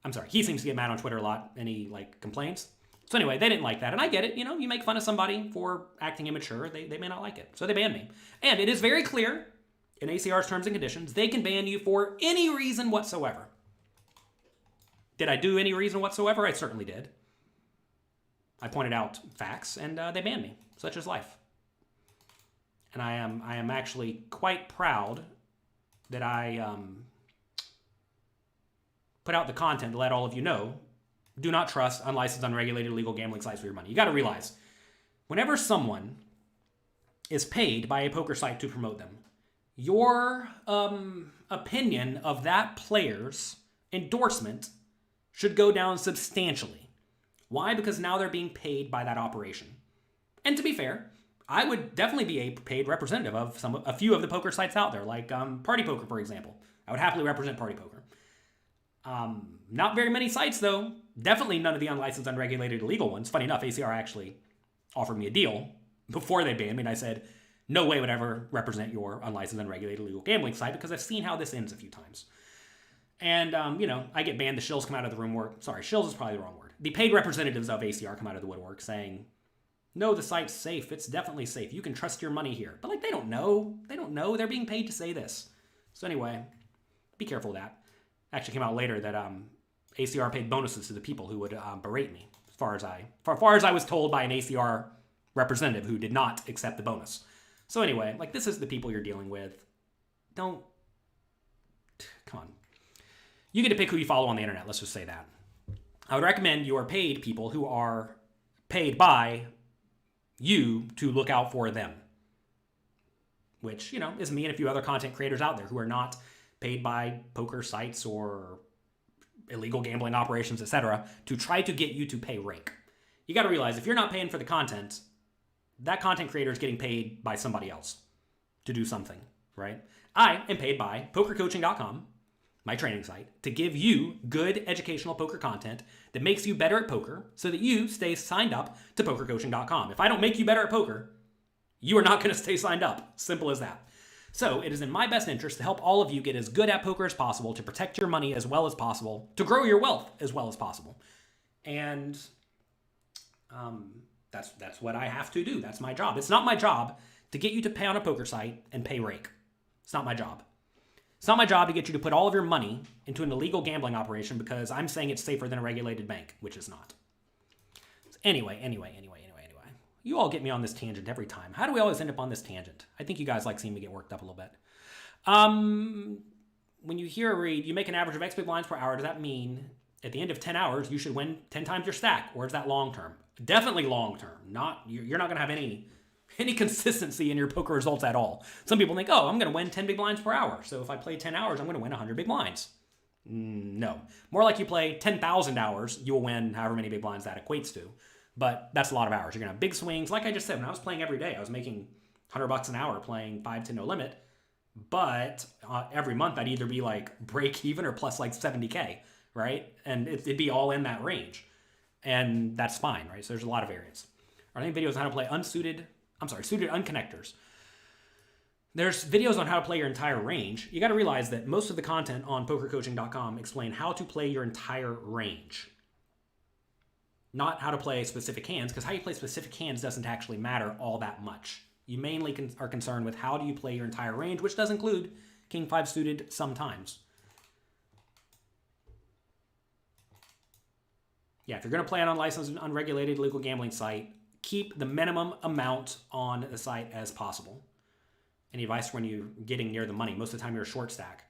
I'm sorry, he seems to get mad on Twitter a lot, and he like complains. So anyway, they didn't like that, and I get it. You know, you make fun of somebody for acting immature, they may not like it. So they banned me. And it is very clear in ACR's terms and conditions, they can ban you for any reason whatsoever. Did I do any reason whatsoever? I certainly did. I pointed out facts, and they banned me. Such is life. And I am actually quite proud that I put out the content to let all of you know, do not trust unlicensed, unregulated, illegal gambling sites for your money. You got to realize, whenever someone is paid by a poker site to promote them, your opinion of that player's endorsement should go down substantially. Why? Because now they're being paid by that operation. And to be fair, I would definitely be a paid representative of a few of the poker sites out there, like Party Poker, for example. I would happily represent Party Poker. Not very many sites, though. Definitely none of the unlicensed, unregulated, illegal ones. Funny enough, ACR actually offered me a deal before they banned me, and I said, no way would I ever represent your unlicensed, unregulated, illegal gambling site, because I've seen how this ends a few times. And, you know, I get banned. The shills come out of the room. Sorry, shills is probably the wrong word. The paid representatives of ACR come out of the woodwork saying, no, the site's safe. It's definitely safe. You can trust your money here. But, like, they don't know. They don't know. They're being paid to say this. So, anyway, be careful of that. Actually came out later that ACR paid bonuses to the people who would berate me, as far as I was told by an ACR representative who did not accept the bonus. So, anyway, like, this is the people you're dealing with. Come on. You get to pick who you follow on the internet. Let's just say that. I would recommend your paid people who are paid by you to look out for them, which, you know, is me and a few other content creators out there who are not paid by poker sites or illegal gambling operations, etc., to try to get you to pay rake. You got to realize, if you're not paying for the content, that content creator is getting paid by somebody else to do something, right? I am paid by pokercoaching.com, my training site, to give you good educational poker content that makes you better at poker so that you stay signed up to pokercoaching.com. If I don't make you better at poker, you are not going to stay signed up. Simple as that. So it is in my best interest to help all of you get as good at poker as possible, to protect your money as well as possible, to grow your wealth as well as possible. And that's what I have to do. That's my job. It's not my job to get you to pay on a poker site and pay rake. It's not my job. It's not my job to get you to put all of your money into an illegal gambling operation because I'm saying it's safer than a regulated bank, which is not. Anyway. You all get me on this tangent every time. How do we always end up on this tangent? I think you guys like seeing me get worked up a little bit. When you hear a read, you make an average of X big blinds per hour. Does that mean at the end of 10 hours, you should win 10 times your stack? Or is that long term? Definitely long term. You're not going to have any consistency in your poker results at all. Some people think, oh, I'm going to win 10 big blinds per hour. So if I play 10 hours, I'm going to win 100 big blinds. No. More like you play 10,000 hours, you will win however many big blinds that equates to. But that's a lot of hours. You're going to have big swings. Like I just said, when I was playing every day, I was making $100 an hour playing 5 to no limit. But every month, I'd either be like break even or plus like 70K, right? And it'd be all in that range. And that's fine, right? So there's a lot of variance. Are there any videos on how to play suited unconnectors? There's videos on how to play your entire range. You got to realize that most of the content on pokercoaching.com explain how to play your entire range. not how to play specific hands, because how you play specific hands doesn't actually matter all that much. You mainly are concerned with how do you play your entire range, which does include King 5 suited sometimes. Yeah, if you're going to play on an unlicensed, unregulated, legal gambling site, keep the minimum amount on the site as possible. Any advice when you're getting near the money? Most of the time you're a short stack.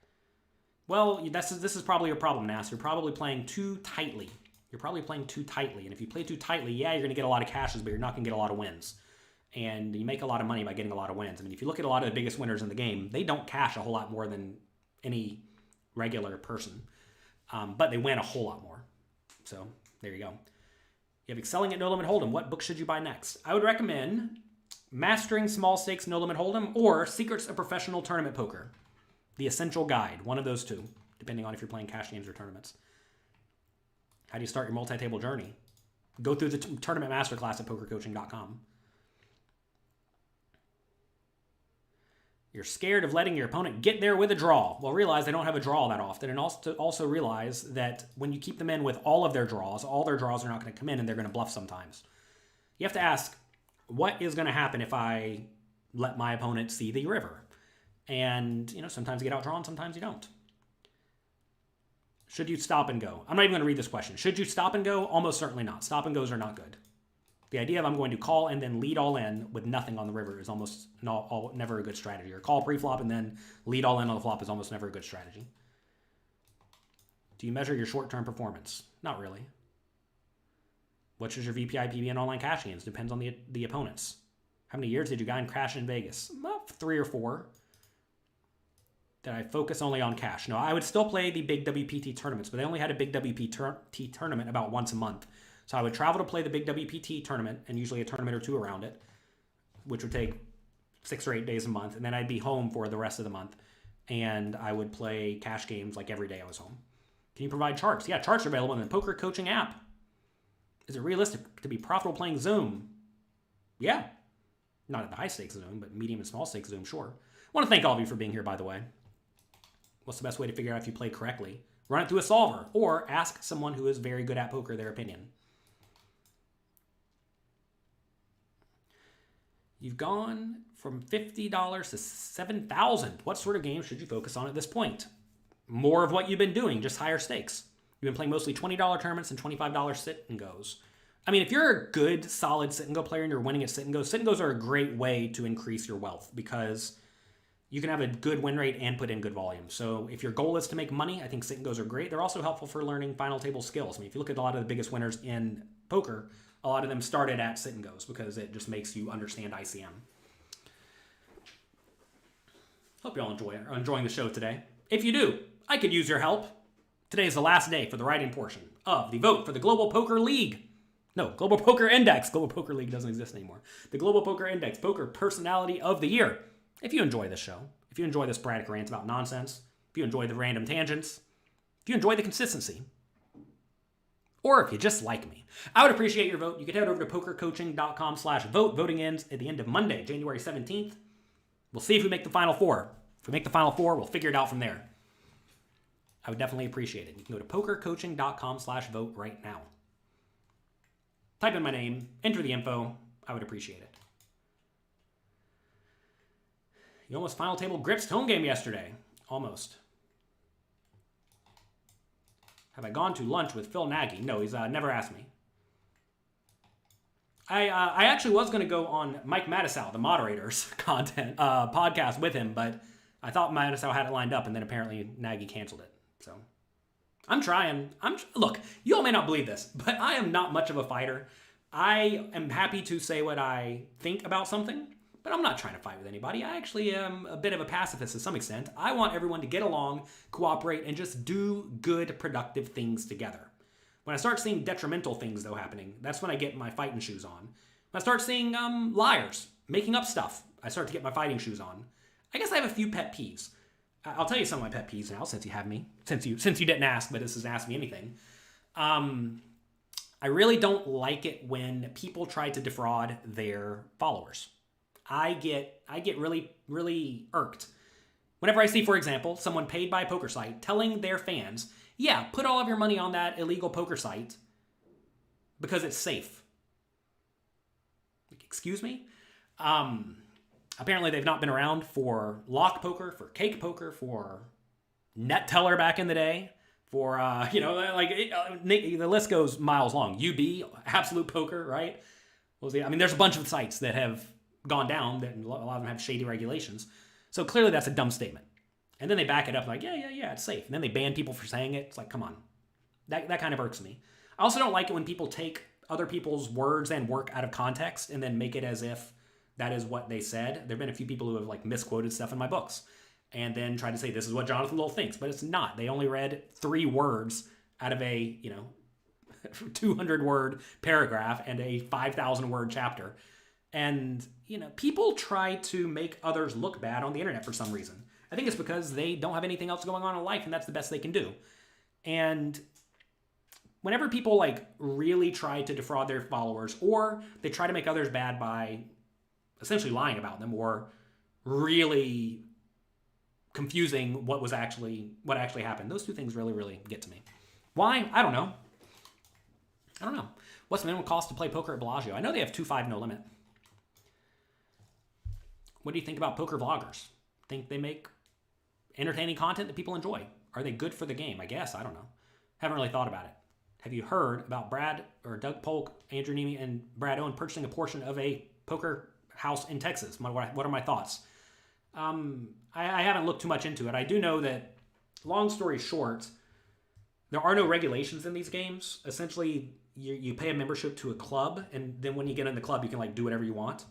Well, this is probably your problem, Nas. You're probably playing too tightly. And if you play too tightly, yeah, you're going to get a lot of cashes, but you're not going to get a lot of wins. And you make a lot of money by getting a lot of wins. I mean, if you look at a lot of the biggest winners in the game, they don't cash a whole lot more than any regular person. But they win a whole lot more. So there you go. You have Excelling at No Limit Hold'em. What book should you buy next? I would recommend Mastering Small Stakes No Limit Hold'em or Secrets of Professional Tournament Poker. The Essential Guide. One of those two, depending on if you're playing cash games or tournaments. How do you start your multi-table journey? Go through the tournament masterclass at pokercoaching.com. You're scared of letting your opponent get there with a draw. Well, realize they don't have a draw that often. And also realize that when you keep them in with all their draws are not going to come in and they're going to bluff sometimes. You have to ask, what is going to happen if I let my opponent see the river? And, sometimes you get outdrawn, sometimes you don't. Should you stop and go? I'm not even going to read this question. Should you stop and go? Almost certainly not. Stop and goes are not good. The idea of I'm going to call and then lead all in with nothing on the river is almost never a good strategy. Or call pre-flop and then lead all in on the flop is almost never a good strategy. Do you measure your short-term performance? Not really. What is your VPI, PB, and online cash gains? Depends on the opponents. How many years did you guys crash in Vegas? Well, 3 or 4. Did I focus only on cash? No, I would still play the big WPT tournaments, but they only had a big WPT tournament about once a month. So I would travel to play the big WPT tournament, and usually a tournament or two around it, which would take 6 or 8 days a month, and then I'd be home for the rest of the month, and I would play cash games like every day I was home. Can you provide charts? Yeah, charts are available in the Poker Coaching app. Is it realistic to be profitable playing Zoom? Yeah. Not at the high stakes Zoom, but medium and small stakes Zoom, sure. I want to thank all of you for being here, by the way. What's the best way to figure out if you played correctly? Run it through a solver, or ask someone who is very good at poker their opinion. You've gone from $50 to $7,000. What sort of games should you focus on at this point? More of what you've been doing, just higher stakes. You've been playing mostly $20 tournaments and $25 sit and goes. I mean, if you're a good, solid sit and go player and you're winning at sit and goes are a great way to increase your wealth because you can have a good win rate and put in good volume. So if your goal is to make money, I think sit and goes are great. They're also helpful for learning final table skills. I mean, if you look at a lot of the biggest winners in poker, a lot of them started at sit and goes because it just makes you understand ICM. Hope you all are enjoying the show today. If you do, I could use your help. Today is the last day for the writing portion of the vote for the Global Poker League. No, Global Poker Index. Global Poker League doesn't exist anymore. The Global Poker Index, Poker Personality of the Year. If you enjoy this show, if you enjoy the sporadic rants about nonsense, if you enjoy the random tangents, if you enjoy the consistency, or if you just like me, I would appreciate your vote. You could head over to pokercoaching.com/vote. Voting ends at the end of Monday, January 17th. We'll see if we make the Final Four. If we make the Final Four, we'll figure it out from there. I would definitely appreciate it. You can go to pokercoaching.com/vote right now. Type in my name, enter the info. I would appreciate it. You almost final table grips home game yesterday. Almost. Have I gone to lunch with Phil Nagy? No, he's never asked me. I actually was going to go on Mike Matisow, the moderator's podcast with him, but I thought Matisow had it lined up, and then apparently Nagy canceled it. So I'm trying. Look, you all may not believe this, but I am not much of a fighter. I am happy to say what I think about something, but I'm not trying to fight with anybody. I actually am a bit of a pacifist to some extent. I want everyone to get along, cooperate, and just do good, productive things together. When I start seeing detrimental things, though, happening, that's when I get my fighting shoes on. When I start seeing liars making up stuff, I start to get my fighting shoes on. I guess I have a few pet peeves. I'll tell you some of my pet peeves now, since you have me. Since you didn't ask, but this is Ask Me Anything. I really don't like it when people try to defraud their followers. I get really, really irked whenever I see, for example, someone paid by a poker site telling their fans, yeah, put all of your money on that illegal poker site, because it's safe. Excuse me? Apparently they've not been around for lock poker, for cake poker, for net teller back in the day, for, the list goes miles long. UB, Absolute Poker, right? There's a bunch of sites that have gone down, that a lot of them have shady regulations. So clearly that's a dumb statement. And then they back it up like, yeah, it's safe. And then they ban people for saying it. It's like, come on. That kind of irks me. I also don't like it when people take other people's words and work out of context and then make it as if that is what they said. There have been a few people who have like misquoted stuff in my books and then tried to say this is what Jonathan Little thinks, but it's not. They only read 3 words out of a 200 word paragraph and a 5,000 word chapter. And people try to make others look bad on the internet for some reason. I think it's because they don't have anything else going on in life and that's the best they can do. And whenever people like really try to defraud their followers, or they try to make others bad by essentially lying about them or really confusing what actually happened, those two things really, really get to me. Why? I don't know. What's the minimum cost to play poker at Bellagio? I know they have 2.5 no limit. What do you think about poker vloggers? Think they make entertaining content that people enjoy? Are they good for the game? I guess. I don't know. Haven't really thought about it. Have you heard about Brad or Doug Polk, Andrew Nemi, and Brad Owen purchasing a portion of a poker house in Texas? What are my thoughts? I haven't looked too much into it. I do know that, long story short, there are no regulations in these games. Essentially, you pay a membership to a club, and then when you get in the club, you can like do whatever you want.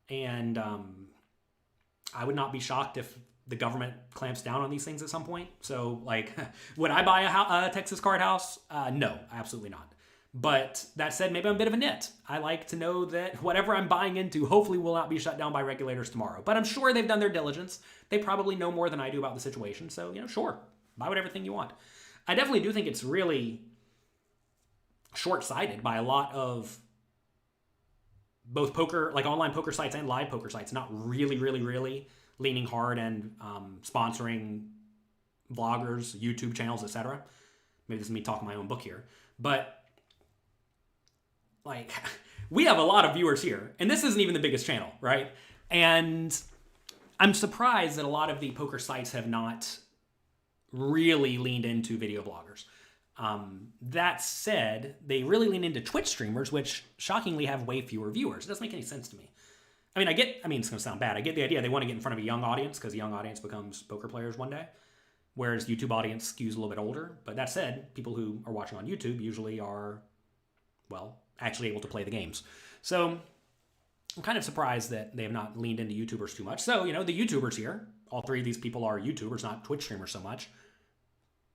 And I would not be shocked if the government clamps down on these things at some point. So, like, would I buy a Texas card house? No, absolutely not. But that said, maybe I'm a bit of a nit. I like to know that whatever I'm buying into hopefully will not be shut down by regulators tomorrow. But I'm sure they've done their diligence. They probably know more than I do about the situation. So, sure, buy whatever thing you want. I definitely do think it's really short-sighted by a lot of both poker, like online poker sites and live poker sites, not really, really, really leaning hard and sponsoring vloggers, YouTube channels, etc. Maybe this is me talking my own book here. But, like, we have a lot of viewers here. And this isn't even the biggest channel, right? And I'm surprised that a lot of the poker sites have not really leaned into video bloggers. That said, they really lean into Twitch streamers, which shockingly have way fewer viewers. It doesn't make any sense to me. It's going to sound bad. I get the idea. They want to get in front of a young audience because the young audience becomes poker players one day, whereas YouTube audience skews a little bit older. But that said, people who are watching on YouTube usually are, well, actually able to play the games. So I'm kind of surprised that they have not leaned into YouTubers too much. So, the YouTubers here, all 3 of these people are YouTubers, not Twitch streamers so much.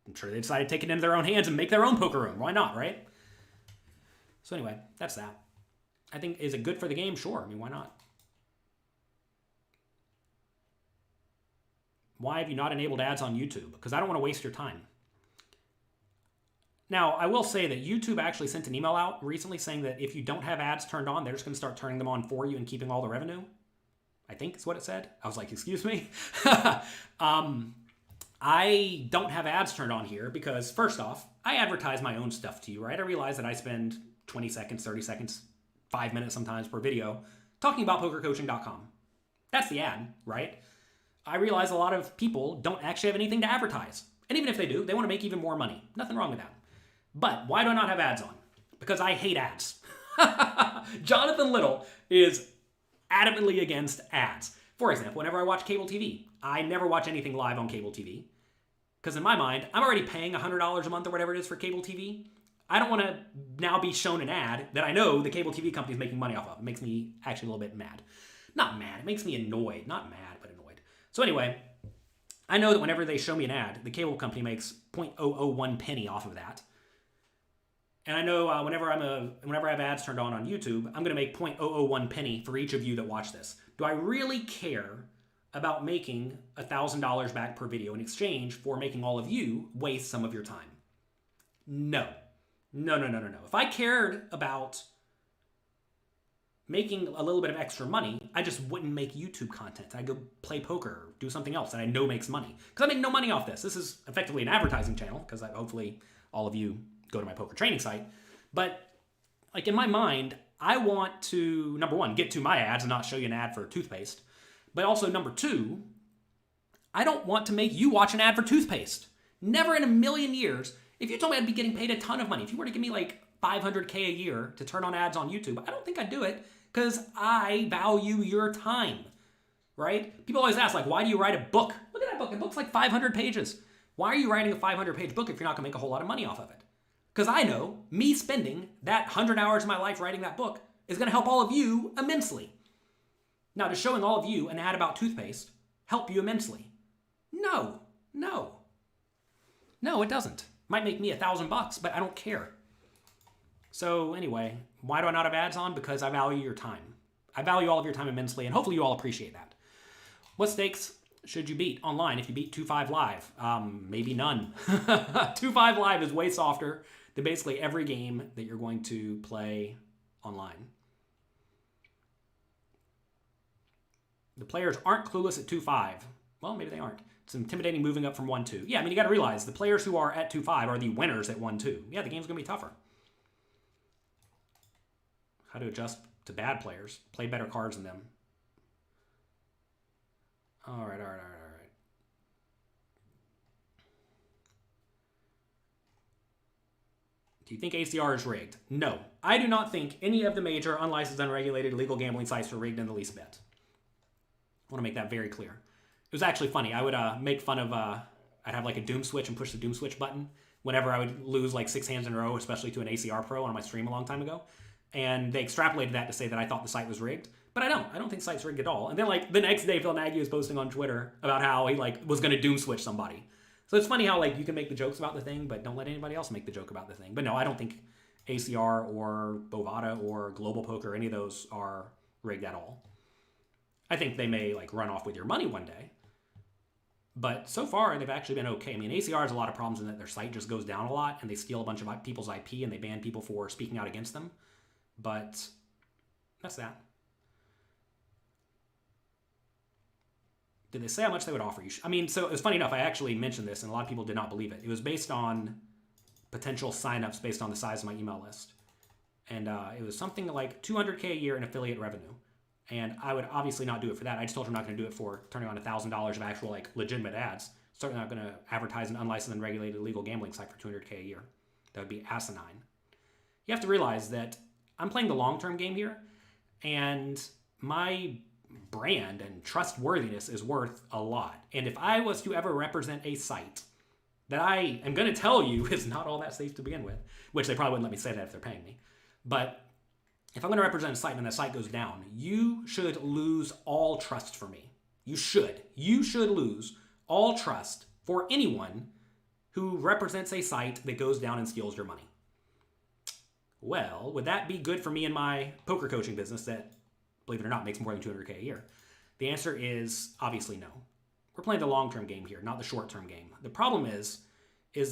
I'm sure they decided to take it into their own hands and make their own poker room. Why not, right? So anyway, that's that. I think, is it good for the game? Sure. Why not? Why have you not enabled ads on YouTube? Because I don't want to waste your time. Now, I will say that YouTube actually sent an email out recently saying that if you don't have ads turned on, they're just going to start turning them on for you and keeping all the revenue. I think is what it said. I was like, excuse me? I don't have ads turned on here because, first off, I advertise my own stuff to you, right? I realize that I spend 20 seconds, 30 seconds, 5 minutes sometimes per video talking about pokercoaching.com. That's the ad, right? I realize a lot of people don't actually have anything to advertise. And even if they do, they want to make even more money. Nothing wrong with that. But why do I not have ads on? Because I hate ads. Jonathan Little is adamantly against ads. For example, whenever I watch cable TV, I never watch anything live on cable TV. Because in my mind, I'm already paying $100 a month or whatever it is for cable TV. I don't want to now be shown an ad that I know the cable TV company is making money off of. It makes me actually a little bit mad. Not mad, it makes me annoyed. Not mad, but annoyed. So anyway, I know that whenever they show me an ad, the cable company makes 0.001 penny off of that. And I know whenever I have ads turned on YouTube, I'm going to make 0.001 penny for each of you that watch this. Do I really care about making $1,000 back per video in exchange for making all of you waste some of your time? No. No. If I cared about making a little bit of extra money, I just wouldn't make YouTube content. I'd go play poker or do something else that I know makes money. Because I make no money off this. This is effectively an advertising channel because hopefully all of you go to my poker training site. But like in my mind, I want to, number one, get to my ads and not show you an ad for toothpaste. But also, number two, I don't want to make you watch an ad for toothpaste. Never in a million years. If you told me I'd be getting paid a ton of money, if you were to give me like $500K a year to turn on ads on YouTube, I don't think I'd do it because I value your time, right? People always ask, like, why do you write a book? Look at that book. The book's like 500 pages. Why are you writing a 500-page book if you're not going to make a whole lot of money off of it? Because I know me spending that 100 hours of my life writing that book is going to help all of you immensely. Now, does showing all of you an ad about toothpaste help you immensely? No, it doesn't. Might make me $1,000, but I don't care. So anyway, why do I not have ads on? Because I value your time. I value all of your time immensely, and hopefully you all appreciate that. What stakes should you beat online if you beat 2.5 Live? Maybe none. 2.5 Live is way softer than basically every game that you're going to play online. The players aren't clueless at 2.5. Well, maybe they aren't. It's intimidating moving up from 1-2. Yeah, I mean, you got to realize the players who are at 2.5 are the winners at 1-2. Yeah, the game's going to be tougher. How to adjust to bad players. Play better cards than them. All right. Do you think ACR is rigged? No. I do not think any of the major unlicensed, unregulated, illegal gambling sites are rigged in the least bit. I want to make that very clear. It was actually funny. I would make fun of, I'd have like a doom switch and push the doom switch button whenever I would lose like 6 hands in a row, especially to an ACR pro on my stream a long time ago. And they extrapolated that to say that I thought the site was rigged. But I don't. I don't think the site's rigged at all. And then like the next day, Phil Nagy was posting on Twitter about how he like was going to doom switch somebody. So it's funny how like you can make the jokes about the thing, but don't let anybody else make the joke about the thing. But no, I don't think ACR or Bovada or Global Poker, any of those are rigged at all. I think they may like run off with your money one day. But so far, they've actually been okay. I mean, ACR has a lot of problems in that their site just goes down a lot, and they steal a bunch of people's IP, and they ban people for speaking out against them. But that's that. Did they say how much they would offer you? I mean, so it was funny enough, I actually mentioned this, and a lot of people did not believe it. It was based on potential signups based on the size of my email list. And it was something like $200K a year in affiliate revenue. And I would obviously not do it for that. I just told her I'm not going to do it for turning on $1,000 of actual like legitimate ads. Certainly not going to advertise an unlicensed and regulated illegal gambling site for $200K a year. That would be asinine. You have to realize that I'm playing the long-term game here, and my brand and trustworthiness is worth a lot. And if I was to ever represent a site that I am going to tell you is not all that safe to begin with, which they probably wouldn't let me say that if they're paying me, but if I'm going to represent a site and that site goes down, you should lose all trust for me. You should. You should lose all trust for anyone who represents a site that goes down and steals your money. Well, would that be good for me in my poker coaching business that, believe it or not, makes more than $200K a year? The answer is obviously no. We're playing the long-term game here, not the short-term game. The problem is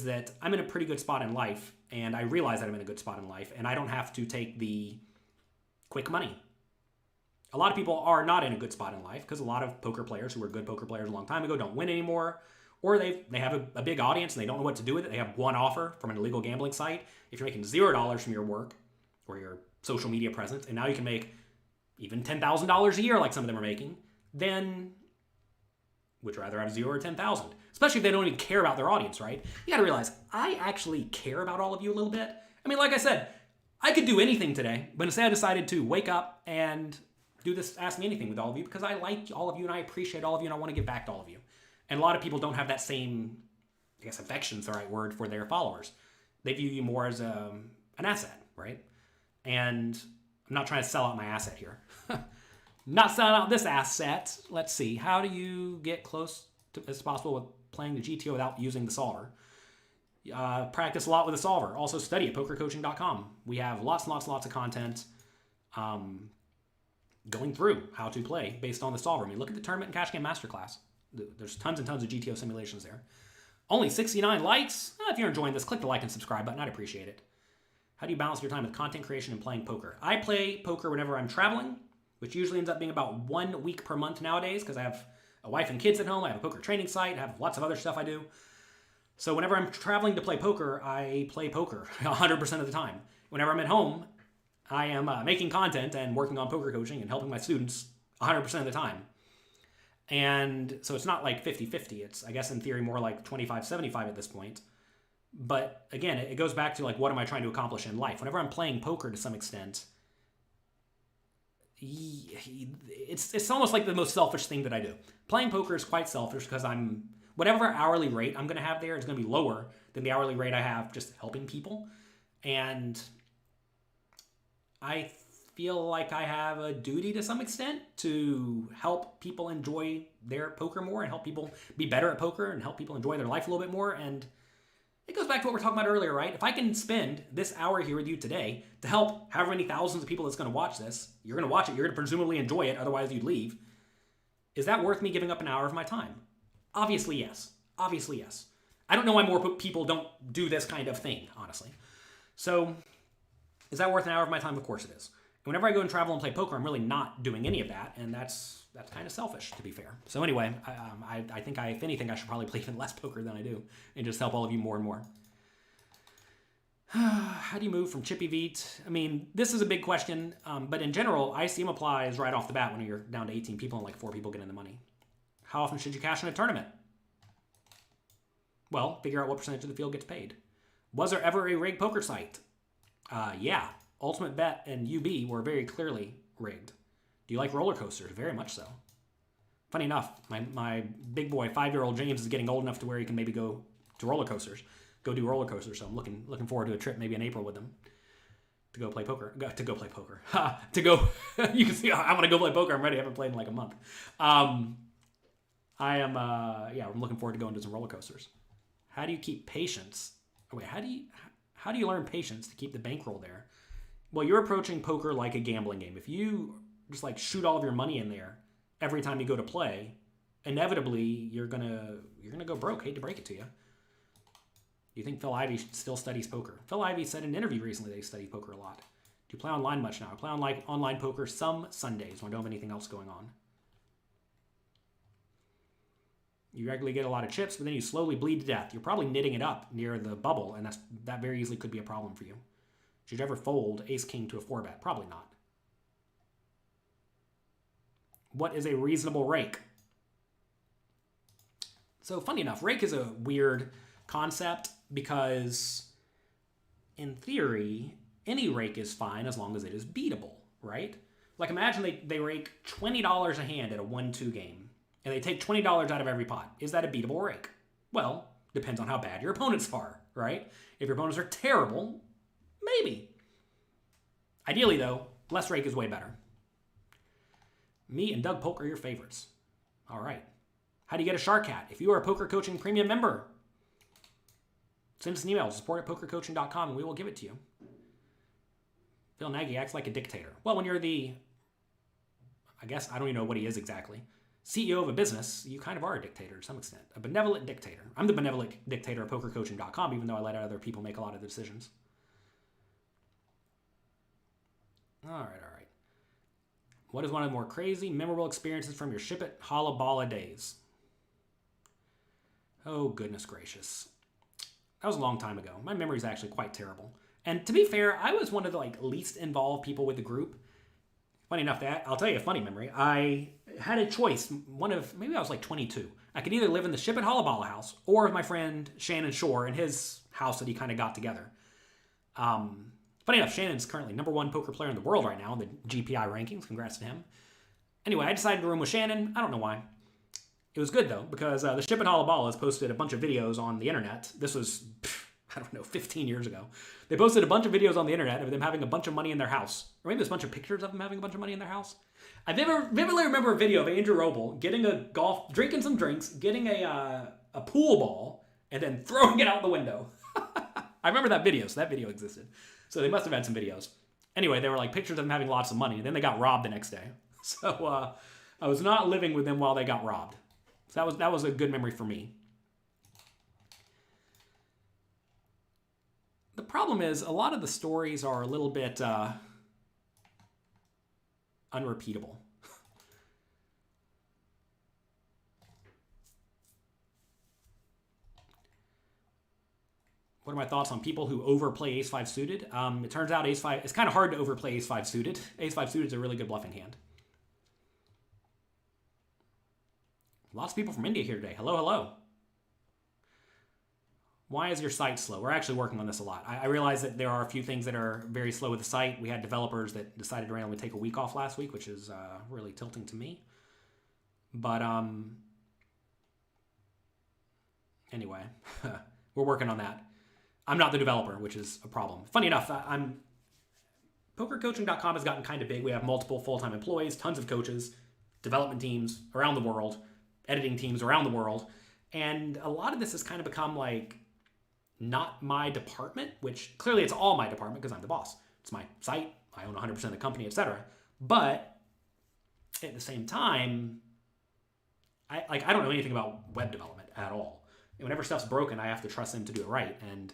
that I'm in a pretty good spot in life, and I realize that I'm in a good spot in life, and I don't have to take the quick money. A lot of people are not in a good spot in life because a lot of poker players who were good poker players a long time ago don't win anymore, or they have a big audience and they don't know what to do with it. They have one offer from an illegal gambling site. If you're making $0 from your work or your social media presence, and now you can make even $10,000 a year like some of them are making, then would you rather have 0 or 10,000? Especially if they don't even care about their audience, right? You got to realize I actually care about all of you a little bit. I mean, like I said, I could do anything today, but instead I decided to wake up and do this Ask Me Anything with all of you because I like all of you and I appreciate all of you and I want to give back to all of you. And a lot of people don't have that same, I guess affection's the right word for their followers. They view you more as an asset, right? And I'm not trying to sell out my asset here. Not selling out this asset. Let's see. How do you get close to as possible with playing the GTO without using the solver? Practice a lot with a solver. Also study at pokercoaching.com. We have lots and lots of content going through how to play based on the solver. I mean, look at the Tournament and Cash Game Masterclass. There's tons and tons of GTO simulations there. Only 69 likes. If you're enjoying this, click the like and subscribe button. I'd appreciate it. How do you balance your time with content creation and playing poker? I play poker whenever I'm traveling, which usually ends up being about 1 week per month nowadays because I have a wife and kids at home. I have a poker training site. I have lots of other stuff I do. So whenever I'm traveling to play poker, I play poker 100% of the time. Whenever I'm at home, I am making content and working on poker coaching and helping my students 100% of the time. And so it's not like 50-50. It's, I guess, in theory, more like 25-75 at this point. But again, it goes back to like, what am I trying to accomplish in life? Whenever I'm playing poker to some extent, it's almost like the most selfish thing that I do. Playing poker is quite selfish because whatever hourly rate I'm going to have there is going to be lower than the hourly rate I have just helping people. And I feel like I have a duty to some extent to help people enjoy their poker more and help people be better at poker and help people enjoy their life a little bit more. And it goes back to what we were talking about earlier, right? If I can spend this hour here with you today to help however many thousands of people that's going to watch this, you're going to watch it, you're going to presumably enjoy it, otherwise you'd leave. Is that worth me giving up an hour of my time? Obviously, yes. Obviously, yes. I don't know why more people don't do this kind of thing, honestly. So, is that worth an hour of my time? Of course it is. Whenever I go and travel and play poker, I'm really not doing any of that, and that's kind of selfish, to be fair. So anyway, I think if anything, I should probably play even less poker than I do, and just help all of you more and more. How do you move from Chippy Veet? I mean, this is a big question, but in general, ICM applies right off the bat when you're down to 18 people and like 4 people get in the money. How often should you cash in a tournament? Well, figure out what percentage of the field gets paid. Was there ever a rigged poker site? Yeah. Ultimate Bet and UB were very clearly rigged. Do you like roller coasters? Very much so. Funny enough, my big boy, 5-year-old James, is getting old enough to where he can maybe go to roller coasters. Go do roller coasters. So I'm looking forward to a trip maybe in April with him to go play poker. You can see I want to go play poker. I'm ready. I haven't played in like a month. I'm looking forward to going to some roller coasters. How do you keep patience? Oh, wait, how do you learn patience to keep the bankroll there? Well, you're approaching poker like a gambling game. If you just like shoot all of your money in there every time you go to play, inevitably you're gonna go broke. Hate to break it to you. Do you think Phil Ivey still studies poker? Phil Ivey said in an interview recently that he studied poker a lot. Do you play online much now? I play online poker some Sundays when I don't have anything else going on. You regularly get a lot of chips, but then you slowly bleed to death. You're probably knitting it up near the bubble, and that very easily could be a problem for you. Should you ever fold ace-king to a 4-bet? Probably not. What is a reasonable rake? So funny enough, rake is a weird concept because in theory, any rake is fine as long as it is beatable, right? Like imagine they rake $20 a hand at a 1-2 game and they take $20 out of every pot. Is that a beatable rake? Well, depends on how bad your opponents are, right? If your opponents are terrible, maybe. Ideally, though, less rake is way better. Me and Doug Polk are your favorites. All right. How do you get a Shark Hat? If you are a Poker Coaching Premium member, send us an email, support@pokercoaching.com, and we will give it to you. Phil Nagy acts like a dictator. Well, when you're I guess, I don't even know what he is exactly, CEO of a business, you kind of are a dictator to some extent. A benevolent dictator. I'm the benevolent dictator of pokercoaching.com, even though I let other people make a lot of the decisions. All right. What is one of the more crazy, memorable experiences from your Ship It Holla days? Oh, goodness gracious. That was a long time ago. My memory is actually quite terrible. And to be fair, I was one of the least involved people with the group. Funny enough, I'll tell you a funny memory. I had a choice. Maybe I was 22. I could either live in the Ship It Holla house or with my friend Shannon Shore in his house that he kind of got together. Funny enough, Shannon's currently #1 poker player in the world right now in the GPI rankings. Congrats to him. Anyway, I decided to room with Shannon. I don't know why. It was good, though, because the Ship It Holla has posted a bunch of videos on the internet. This was, 15 years ago. They posted a bunch of videos on the internet of them having a bunch of money in their house. Or maybe there's a bunch of pictures of them having a bunch of money in their house. I vividly remember a video of Andrew Roble drinking some drinks, getting a pool ball, and then throwing it out the window. I remember that video, so that video existed. So they must have had some videos. Anyway, they were pictures of them having lots of money, and then they got robbed the next day. So I was not living with them while they got robbed. So that was a good memory for me. The problem is a lot of the stories are a little bit unrepeatable. What are my thoughts on people who overplay ace-5 suited? It turns out ace-5, it's kind of hard to overplay ace-5 suited. Ace-5 suited is a really good bluffing hand. Lots of people from India here today. Hello, hello. Why is your site slow? We're actually working on this a lot. I realize that there are a few things that are very slow with the site. We had developers that decided to randomly take a week off last week, which is really tilting to me. But anyway, we're working on that. I'm not the developer, which is a problem. Funny enough, pokercoaching.com has gotten kind of big. We have multiple full-time employees, tons of coaches, development teams around the world, editing teams around the world. And a lot of this has kind of become like not my department, which clearly it's all my department because I'm the boss. It's my site. I own 100% of the company, etc. But at the same time, I don't know anything about web development at all. And whenever stuff's broken, I have to trust them to do it right. And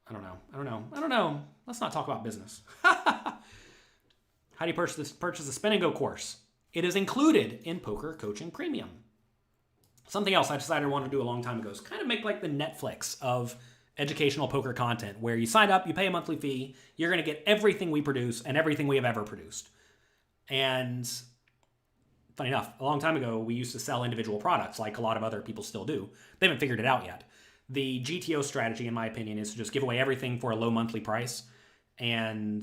I don't know. Let's not talk about business. How do you purchase the Spin and Go course? It is included in Poker Coaching Premium. Something else I decided I wanted to do a long time ago is kind of make like the Netflix of educational poker content, where you sign up, you pay a monthly fee, you're going to get everything we produce and everything we have ever produced. And funny enough, a long time ago, we used to sell individual products like a lot of other people still do. They haven't figured it out yet. The GTO strategy, in my opinion, is to just give away everything for a low monthly price, and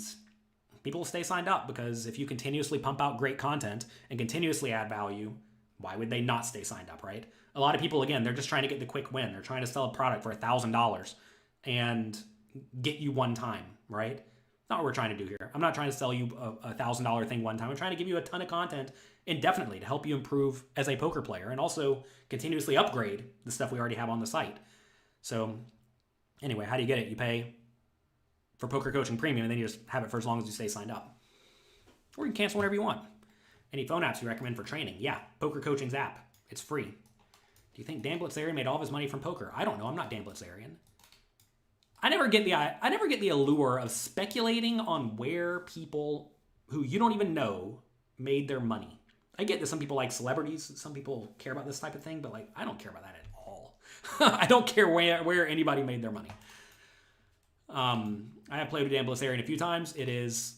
people will stay signed up, because if you continuously pump out great content and continuously add value, why would they not stay signed up, right? A lot of people, again, they're just trying to get the quick win. They're trying to sell a product for $1,000 and get you one time, right? That's not what we're trying to do here. I'm not trying to sell you a $1,000 thing one time. I'm trying to give you a ton of content indefinitely to help you improve as a poker player and also continuously upgrade the stuff we already have on the site. So anyway, how do you get it? You pay for Poker Coaching Premium, and then you just have it for as long as you stay signed up. Or you can cancel whenever you want. Any phone apps you recommend for training? Yeah, Poker Coaching's app. It's free. Do you think Dan Blitzerian made all of his money from poker? I don't know. I'm not Dan Blitzerian. I never get the allure of speculating on where people who you don't even know made their money. I get that some people like celebrities, some people care about this type of thing, but like I don't care about that at all. I don't care where anybody made their money. I have played with Dan Blitzerian a few times. It is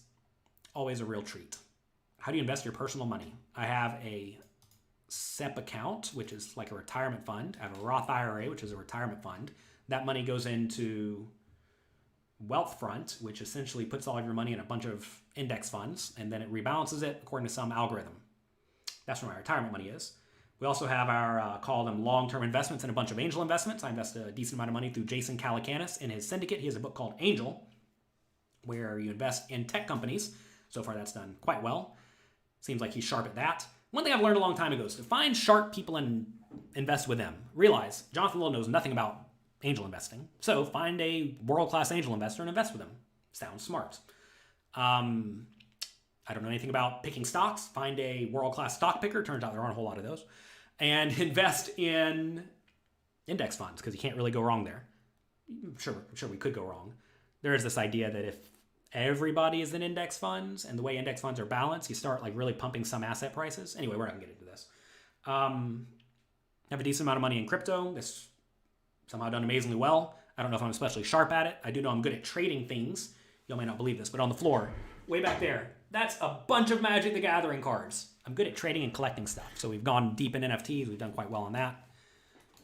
always a real treat. How do you invest your personal money? I have a SEP account, which is like a retirement fund. I have a Roth IRA, which is a retirement fund. That money goes into Wealthfront, which essentially puts all of your money in a bunch of index funds, and then it rebalances it according to some algorithm. That's where my retirement money is. We also have our, call them long-term investments and a bunch of angel investments. I invest a decent amount of money through Jason Calacanis in his syndicate. He has a book called Angel, where you invest in tech companies. So far, that's done quite well. Seems like he's sharp at that. One thing I've learned a long time ago is to find sharp people and invest with them. Realize Jonathan Little knows nothing about angel investing. So find a world-class angel investor and invest with them. Sounds smart. I don't know anything about picking stocks. Find a world-class stock picker. Turns out there aren't a whole lot of those. And invest in index funds, because you can't really go wrong there. Sure, we could go wrong. There is this idea that if everybody is in index funds, and the way index funds are balanced, you start like really pumping some asset prices. Anyway, we're not gonna get into this. Have a decent amount of money in crypto. This somehow done amazingly well. I don't know if I'm especially sharp at it. I do know I'm good at trading things. Y'all may not believe this, but on the floor, way back there, that's a bunch of Magic the Gathering cards. I'm good at trading and collecting stuff. So we've gone deep in NFTs. We've done quite well on that.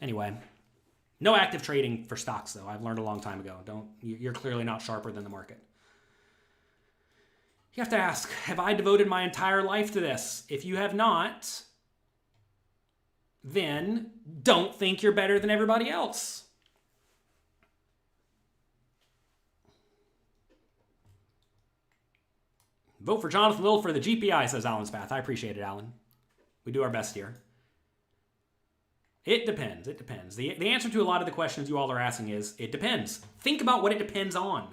Anyway, no active trading for stocks, though. I've learned a long time ago. You're clearly not sharper than the market. You have to ask, have I devoted my entire life to this? If you have not, then don't think you're better than everybody else. Vote for Jonathan Little for the GPI, says Alan Spath. I appreciate it, Alan. We do our best here. It depends. It depends. The answer to a lot of the questions you all are asking is, it depends. Think about what it depends on.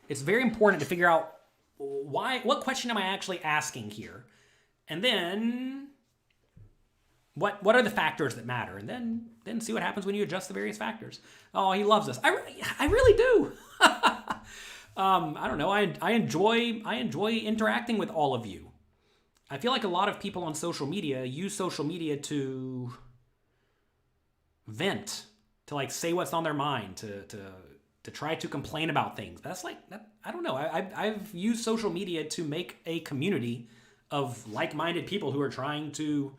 It's very important to figure out what question am I actually asking here? And then what are the factors that matter? And then see what happens when you adjust the various factors. Oh, he loves us. I really do. I don't know. I enjoy interacting with all of you. I feel like a lot of people on social media use social media to vent, to like say what's on their mind, to try to complain about things. That's like, I don't know. I've used social media to make a community of like-minded people who are trying to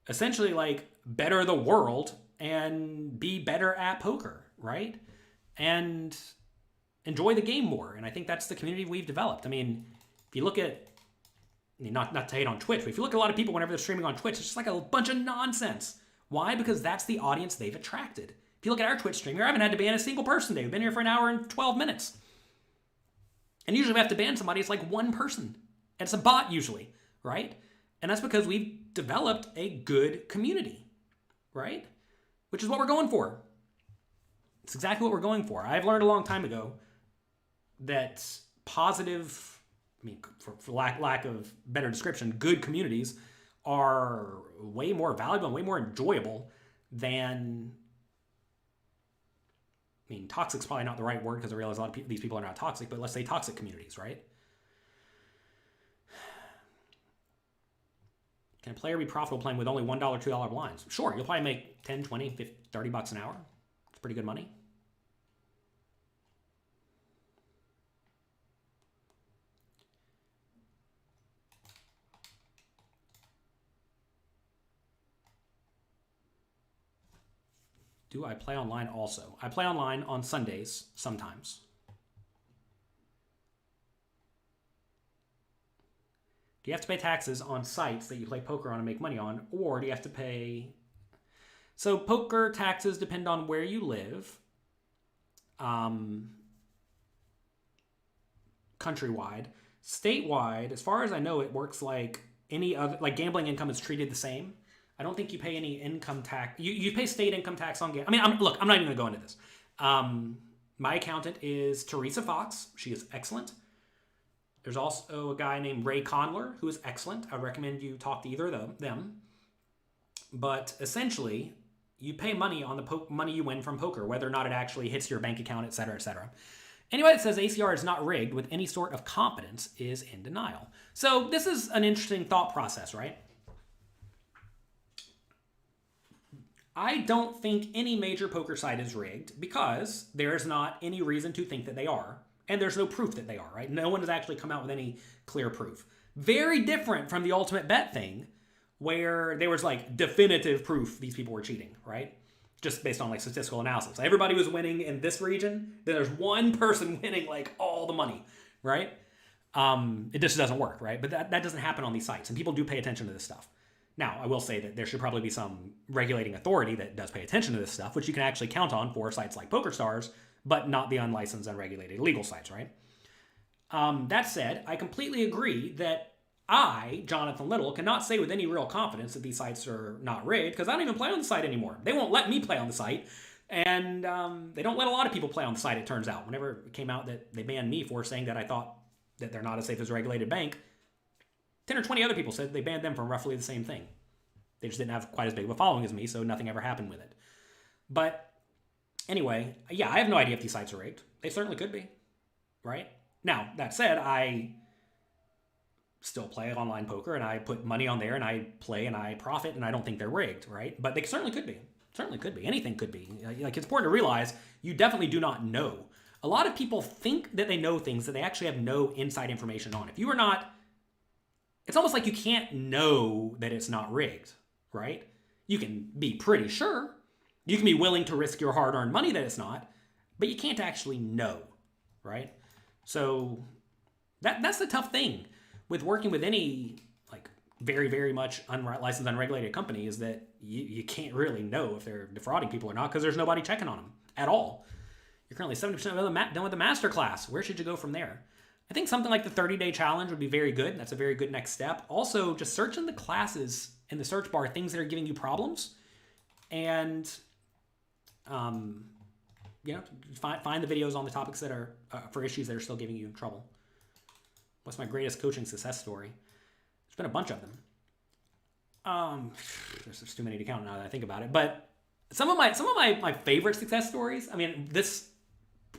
essentially like better the world and be better at poker, right? And enjoy the game more. And I think that's the community we've developed. I mean, if you look at, I mean, not to hate on Twitch, but if you look at a lot of people whenever they're streaming on Twitch, it's just like a bunch of nonsense. Why? Because that's the audience they've attracted. If you look at our Twitch stream, I haven't had to ban a single person today. We've been here for an hour and 12 minutes. And usually we have to ban somebody, it's like one person. And it's a bot usually, right? And that's because we've developed a good community, right? Which is what we're going for. It's exactly what we're going for. I've learned a long time ago that positive, I mean, for lack of better description, good communities are way more valuable and way more enjoyable than, I mean, toxic's probably not the right word because I realize a lot of these people are not toxic, but let's say toxic communities, right? Can a player be profitable playing with only $1, $2 blinds? Sure, you'll probably make 10, 20, 50, 30 bucks an hour. It's pretty good money. Do I play online also? I play online on Sundays sometimes. Do you have to pay taxes on sites that you play poker on and make money on, or do you have to pay? So poker taxes depend on where you live, countrywide. Statewide, as far as I know, it works like any other, like gambling income is treated the same. I don't think you pay any income tax. You pay state income tax on gambling. I mean, look, I'm not even going to go into this. My accountant is Teresa Fox. She is excellent. There's also a guy named Ray Conler who is excellent. I recommend you talk to either of them. But essentially, you pay money on the money you win from poker, whether or not it actually hits your bank account, et cetera, et cetera. Anybody that says ACR is not rigged with any sort of competence is in denial. So this is an interesting thought process, right? I don't think any major poker site is rigged because there is not any reason to think that they are. And there's no proof that they are, right? No one has actually come out with any clear proof. Very different from the ultimate bet thing where there was like definitive proof these people were cheating, right? Just based on like statistical analysis. Everybody was winning in this region. Then there's one person winning like all the money, right? It just doesn't work, right? But that doesn't happen on these sites. And people do pay attention to this stuff. Now, I will say that there should probably be some regulating authority that does pay attention to this stuff, which you can actually count on for sites like PokerStars, but not the unlicensed, unregulated, illegal sites, right? That said, I completely agree that I, Jonathan Little, cannot say with any real confidence that these sites are not rigged because I don't even play on the site anymore. They won't let me play on the site, and they don't let a lot of people play on the site, it turns out. Whenever it came out that they banned me for saying that I thought that they're not as safe as a regulated bank, 10 or 20 other people said they banned them from roughly the same thing. They just didn't have quite as big of a following as me, so nothing ever happened with it. But anyway, yeah, I have no idea if these sites are rigged. They certainly could be, right? Now, that said, I still play online poker, and I put money on there, and I play, and I profit, and I don't think they're rigged, right? But they certainly could be. Certainly could be. Anything could be. Like, it's important to realize you definitely do not know. A lot of people think that they know things that they actually have no inside information on. If you are not... It's almost like you can't know that it's not rigged, right? You can be pretty sure. You can be willing to risk your hard-earned money that it's not, but you can't actually know, right? So that's the tough thing with working with any like very, very much unlicensed, unregulated company is that you can't really know if they're defrauding people or not because there's nobody checking on them at all. You're currently 70% done with the master class. Where should you go from there? I think something like the 30-day challenge would be very good. That's a very good next step. Also, just search in the classes in the search bar, things that are giving you problems, and find the videos on the topics that are for issues that are still giving you trouble. What's my greatest coaching success story? There's been a bunch of them. There's too many to count now that I think about it. But some of my favorite success stories. I mean, this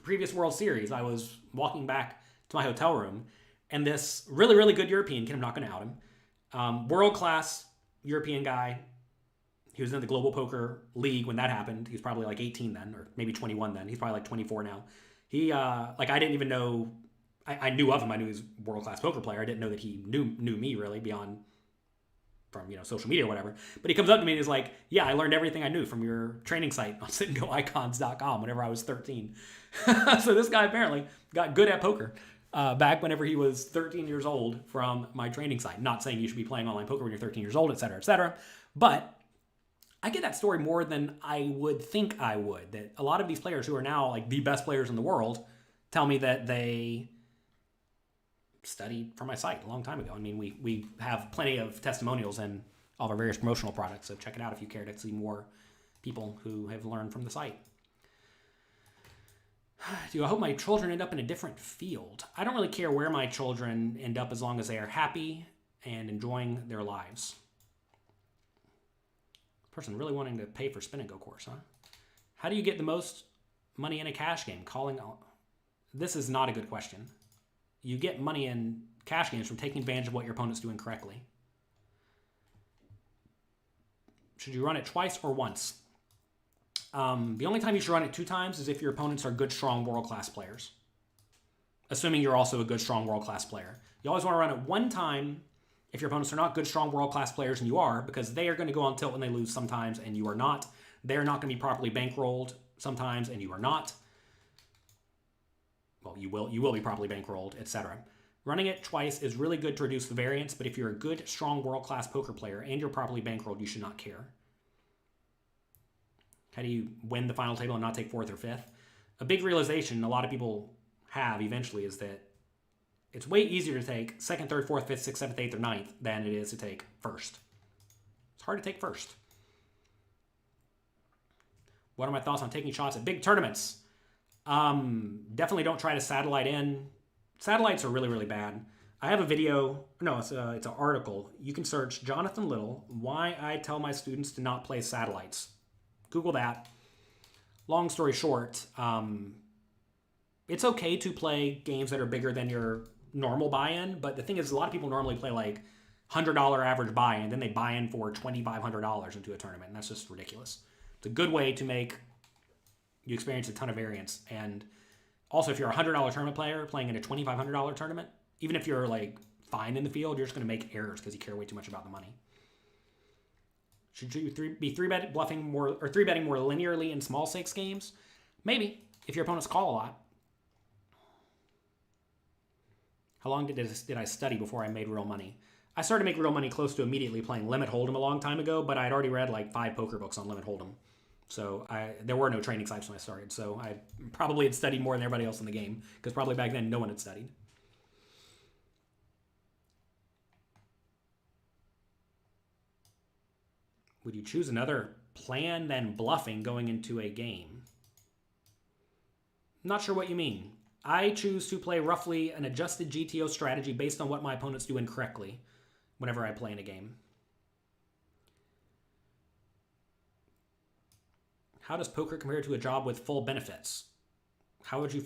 previous World Series, I was walking back to my hotel room, and this really, really good European kid, I'm not going to out him, world-class European guy, He was in the Global Poker League when that happened. He was probably like 18 then, or maybe 21 then. He's probably like 24 now. He, like, I didn't even know, I knew of him. I knew he was a world-class poker player. I didn't know that he knew me really beyond from, social media or whatever. But he comes up to me and is like, yeah, I learned everything I knew from your training site on sitandgoicons.com whenever I was 13. So this guy apparently got good at poker back whenever he was 13 years old from my training site. Not saying you should be playing online poker when you're 13 years old, et cetera, et cetera. But I get that story more than I would think I would. That a lot of these players who are now like the best players in the world tell me that they studied from my site a long time ago. I mean, we have plenty of testimonials in all of our various promotional products, so check it out if you care to see more people who have learned from the site. Do I hope my children end up in a different field? I don't really care where my children end up as long as they are happy and enjoying their lives. Person really wanting to pay for spin and go course, huh? How do you get the most money in a cash game? This is not a good question. You get money in cash games from taking advantage of what your opponent's doing correctly. Should you run it twice or once? The only time you should run it 2 times is if your opponents are good, strong, world-class players. Assuming you're also a good, strong, world-class player. You always want to run it 1 time if your opponents are not good, strong, world-class players, and you are, because they are going to go on tilt when they lose sometimes, and you are not. They're not going to be properly bankrolled sometimes, and you are not. Well, you will be properly bankrolled, etc. Running it twice is really good to reduce the variance, but if you're a good, strong, world-class poker player and you're properly bankrolled, you should not care. How do you win the final table and not take 4th or 5th? A big realization a lot of people have eventually is that it's way easier to take 2nd, 3rd, 4th, 5th, 6th, 7th, 8th, or 9th than it is to take 1st. It's hard to take 1st. What are my thoughts on taking shots at big tournaments? Definitely don't try to satellite in. Satellites are really, really bad. I have a video. No, it's an article. You can search Jonathan Little, why I tell my students to not play satellites. Google that. Long story short, it's okay to play games that are bigger than your normal buy-in, but the thing is, a lot of people normally play like $100 average buy-in, then they buy in for $2,500 into a tournament, and that's just ridiculous. It's a good way to make you experience a ton of variance. And also, if you're a $100 tournament player playing in a $2,500 tournament, even if you're like fine in the field, you're just going to make errors because you care way too much about the money. Should you be 3-bet bluffing more or 3-betting more linearly in small stakes games? Maybe, if your opponents call a lot. How long did I study before I made real money? I started to make real money close to immediately playing Limit Hold'em a long time ago, but I'd already read like 5 poker books on Limit Hold'em. So there were no training sites when I started, so I probably had studied more than everybody else in the game, because probably back then no one had studied. Would you choose another plan than bluffing going into a game? I'm not sure what you mean. I choose to play roughly an adjusted GTO strategy based on what my opponents do incorrectly whenever I play in a game. How does poker compare to a job with full benefits? How do you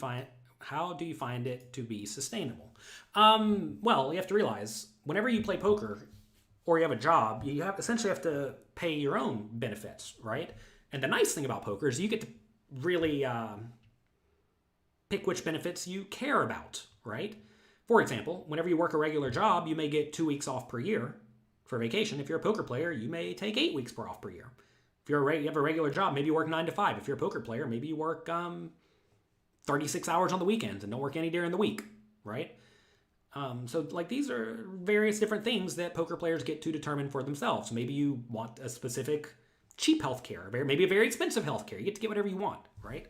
find it to be sustainable? Well, you have to realize whenever you play poker or you have a job, you essentially have to pay your own benefits, right? And the nice thing about poker is you get to really pick which benefits you care about, right? For example, whenever you work a regular job, you may get 2 weeks off per year for vacation. If you're a poker player, you may take 8 weeks off per year. If you have a regular job, maybe you work 9 to 5. If you're a poker player, maybe you work 36 hours on the weekends and don't work any during the week, right? So like these are various different things that poker players get to determine for themselves. Maybe you want a specific cheap healthcare, maybe a very expensive healthcare. You get to get whatever you want, right?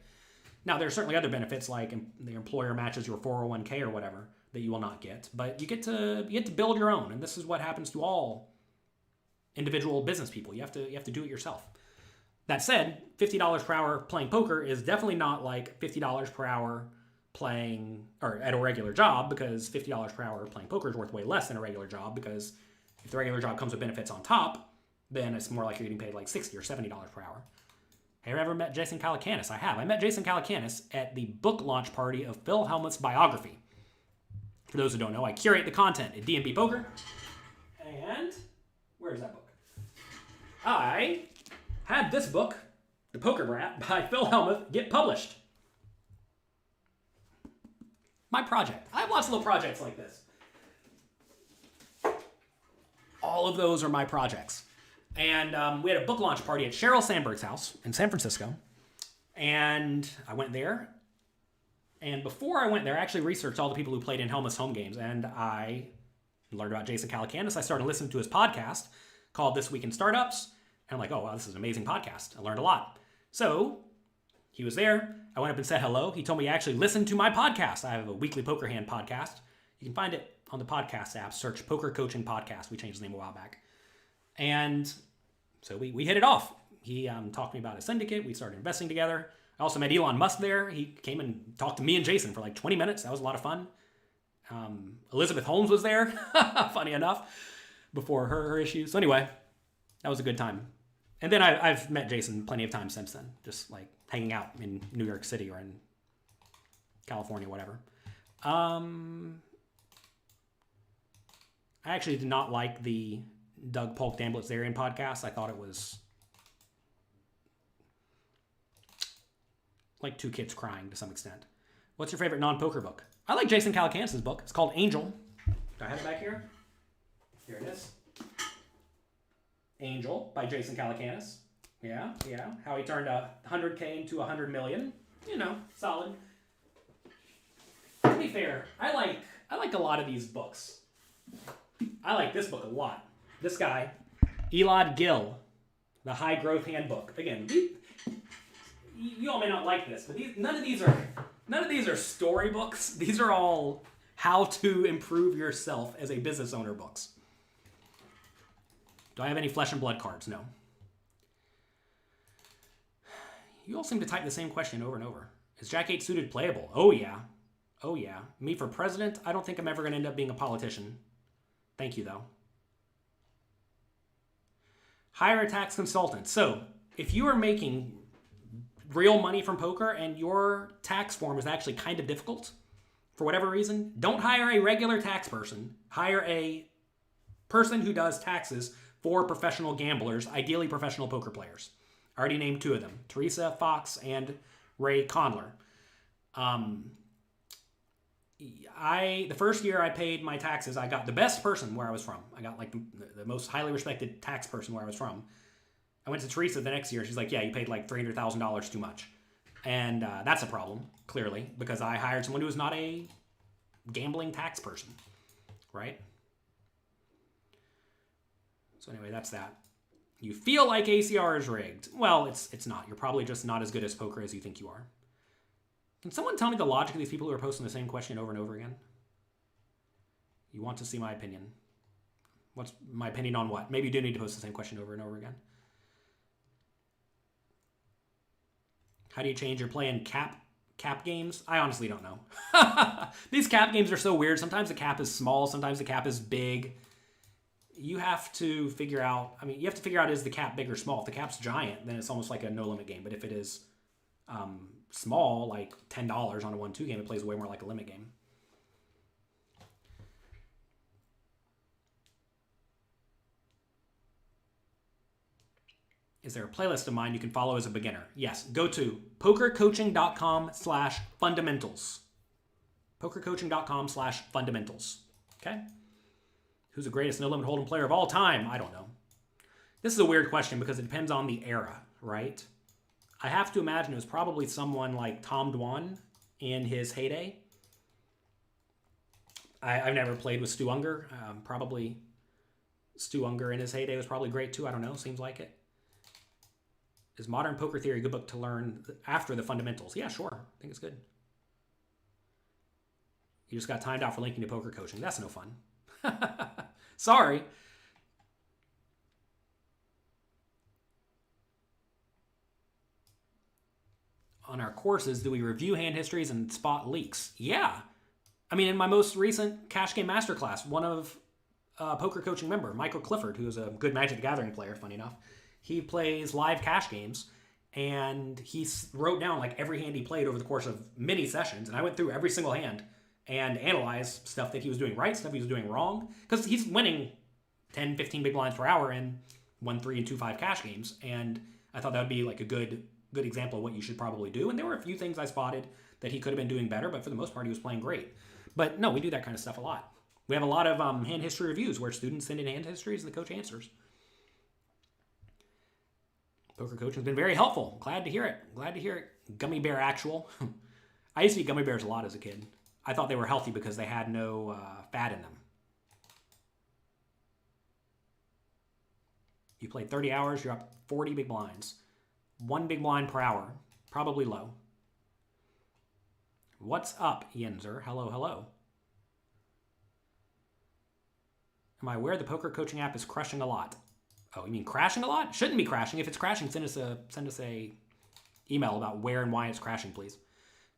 Now, there are certainly other benefits like the employer matches your 401k or whatever that you will not get, but you get to build your own, and this is what happens to all individual business people. You have to do it yourself. That said, $50 per hour playing poker is definitely not like $50 per hour playing or at a regular job, because $50 per hour playing poker is worth way less than a regular job, because if the regular job comes with benefits on top, then it's more like you're getting paid like $60 or $70 per hour. Have you ever met Jason Calacanis? I have. I met Jason Calacanis at the book launch party of Phil Hellmuth's biography. For those who don't know, I curate the content at D&B Poker. And where is that book? I had this book, The Poker Brat by Phil Hellmuth, get published. My project. I have lots of little projects like this. All of those are my projects. And we had a book launch party at Sheryl Sandberg's house in San Francisco. And I went there. And before I went there, I actually researched all the people who played in Hellmuth's home games. And I learned about Jason Calacanis. I started listening to his podcast called This Week in Startups. And I'm like, oh, wow, this is an amazing podcast. I learned a lot. So he was there. I went up and said hello. He told me he actually listened to my podcast. I have a weekly poker hand podcast. You can find it on the podcast app. Search Poker Coaching Podcast. We changed the name a while back. And so we hit it off. He talked to me about his syndicate. We started investing together. I also met Elon Musk there. He came and talked to me and Jason for like 20 minutes. That was a lot of fun. Elizabeth Holmes was there, funny enough, before her issues. So anyway, that was a good time. And then I've met Jason plenty of times since then, just like hanging out in New York City or in California, whatever. I actually did not like the Doug Polk Dan Blitzerian podcast. I thought it was like two kids crying to some extent. What's your favorite non-poker book? I like Jason Calacanis' book. It's called Angel. Do I have it back here? Here it is. Angel by Jason Calacanis. Yeah. How he turned $100K into $100 million. You know, solid. To be fair, I like a lot of these books. I like this book a lot. This guy, Elad Gil, The High Growth Handbook. Again, you all may not like this, but none of these are storybooks. These are all how to improve yourself as a business owner books. Do I have any flesh and blood cards? No. You all seem to type the same question over and over. Is Jack 8 suited playable? Oh yeah. Me for president? I don't think I'm ever going to end up being a politician. Thank you, though. Hire a tax consultant. So, if you are making real money from poker and your tax form is actually kind of difficult, for whatever reason, don't hire a regular tax person. Hire a person who does taxes for professional gamblers, ideally professional poker players. I already named two of them, Teresa Fox and Ray Conler. The first year I paid my taxes, I got the best person where I was from. I got like the most highly respected tax person where I was from. I went to Teresa the next year. She's like, yeah, you paid like $300,000 too much. And that's a problem, clearly, because I hired someone who was not a gambling tax person, right? So anyway, that's that. You feel like ACR is rigged. Well, it's not. You're probably just not as good as poker as you think you are. Can someone tell me the logic of these people who are posting the same question over and over again? You want to see my opinion. What's my opinion on what? Maybe you do need to post the same question over and over again. How do you change your play in cap games? I honestly don't know. These cap games are so weird. Sometimes the cap is small. Sometimes the cap is big. You have to figure out, is the cap big or small? If the cap's giant, then it's almost like a no-limit game. But if it is small, like $10 on a 1-2 game, it plays way more like a limit game. Is there a playlist of mine you can follow as a beginner? Yes. Go to pokercoaching.com/fundamentals. pokercoaching.com/fundamentals. Okay? Who's the greatest no-limit hold'em player of all time? I don't know. This is a weird question because it depends on the era, right? I have to imagine it was probably someone like Tom Dwan in his heyday. I've never played with Stu Unger. Probably Stu Unger in his heyday was probably great too. I don't know. Seems like it. Is Modern Poker Theory a good book to learn after the fundamentals? Yeah, sure. I think it's good. You just got timed out for linking to poker coaching. That's no fun. Sorry. On our courses, do we review hand histories and spot leaks? Yeah. I mean, in my most recent Cash Game Masterclass, one of poker coaching member, Michael Clifford, who is a good Magic the Gathering player, funny enough, he plays live cash games, and he wrote down like every hand he played over the course of many sessions, and I went through every single hand and analyzed stuff that he was doing right, stuff he was doing wrong, because he's winning 10, 15 big blinds per hour in 1-3 and 2-5 cash games, and I thought that would be like a good example of what you should probably do. And there were a few things I spotted that he could have been doing better, but for the most part, he was playing great. But no, we do that kind of stuff a lot. We have a lot of hand history reviews where students send in hand histories and the coach answers. Poker coaching has been very helpful. Glad to hear it. Glad to hear it. Gummy bear actual. I used to eat gummy bears a lot as a kid. I thought they were healthy because they had no fat in them. You played 30 hours, you're up 40 big blinds. 1 big blind per hour. Probably low. What's up, Yenzer? Hello, hello. Am I aware the poker coaching app is crushing a lot? Oh, you mean crashing a lot? Shouldn't be crashing. If it's crashing, send us a email about where and why it's crashing, please.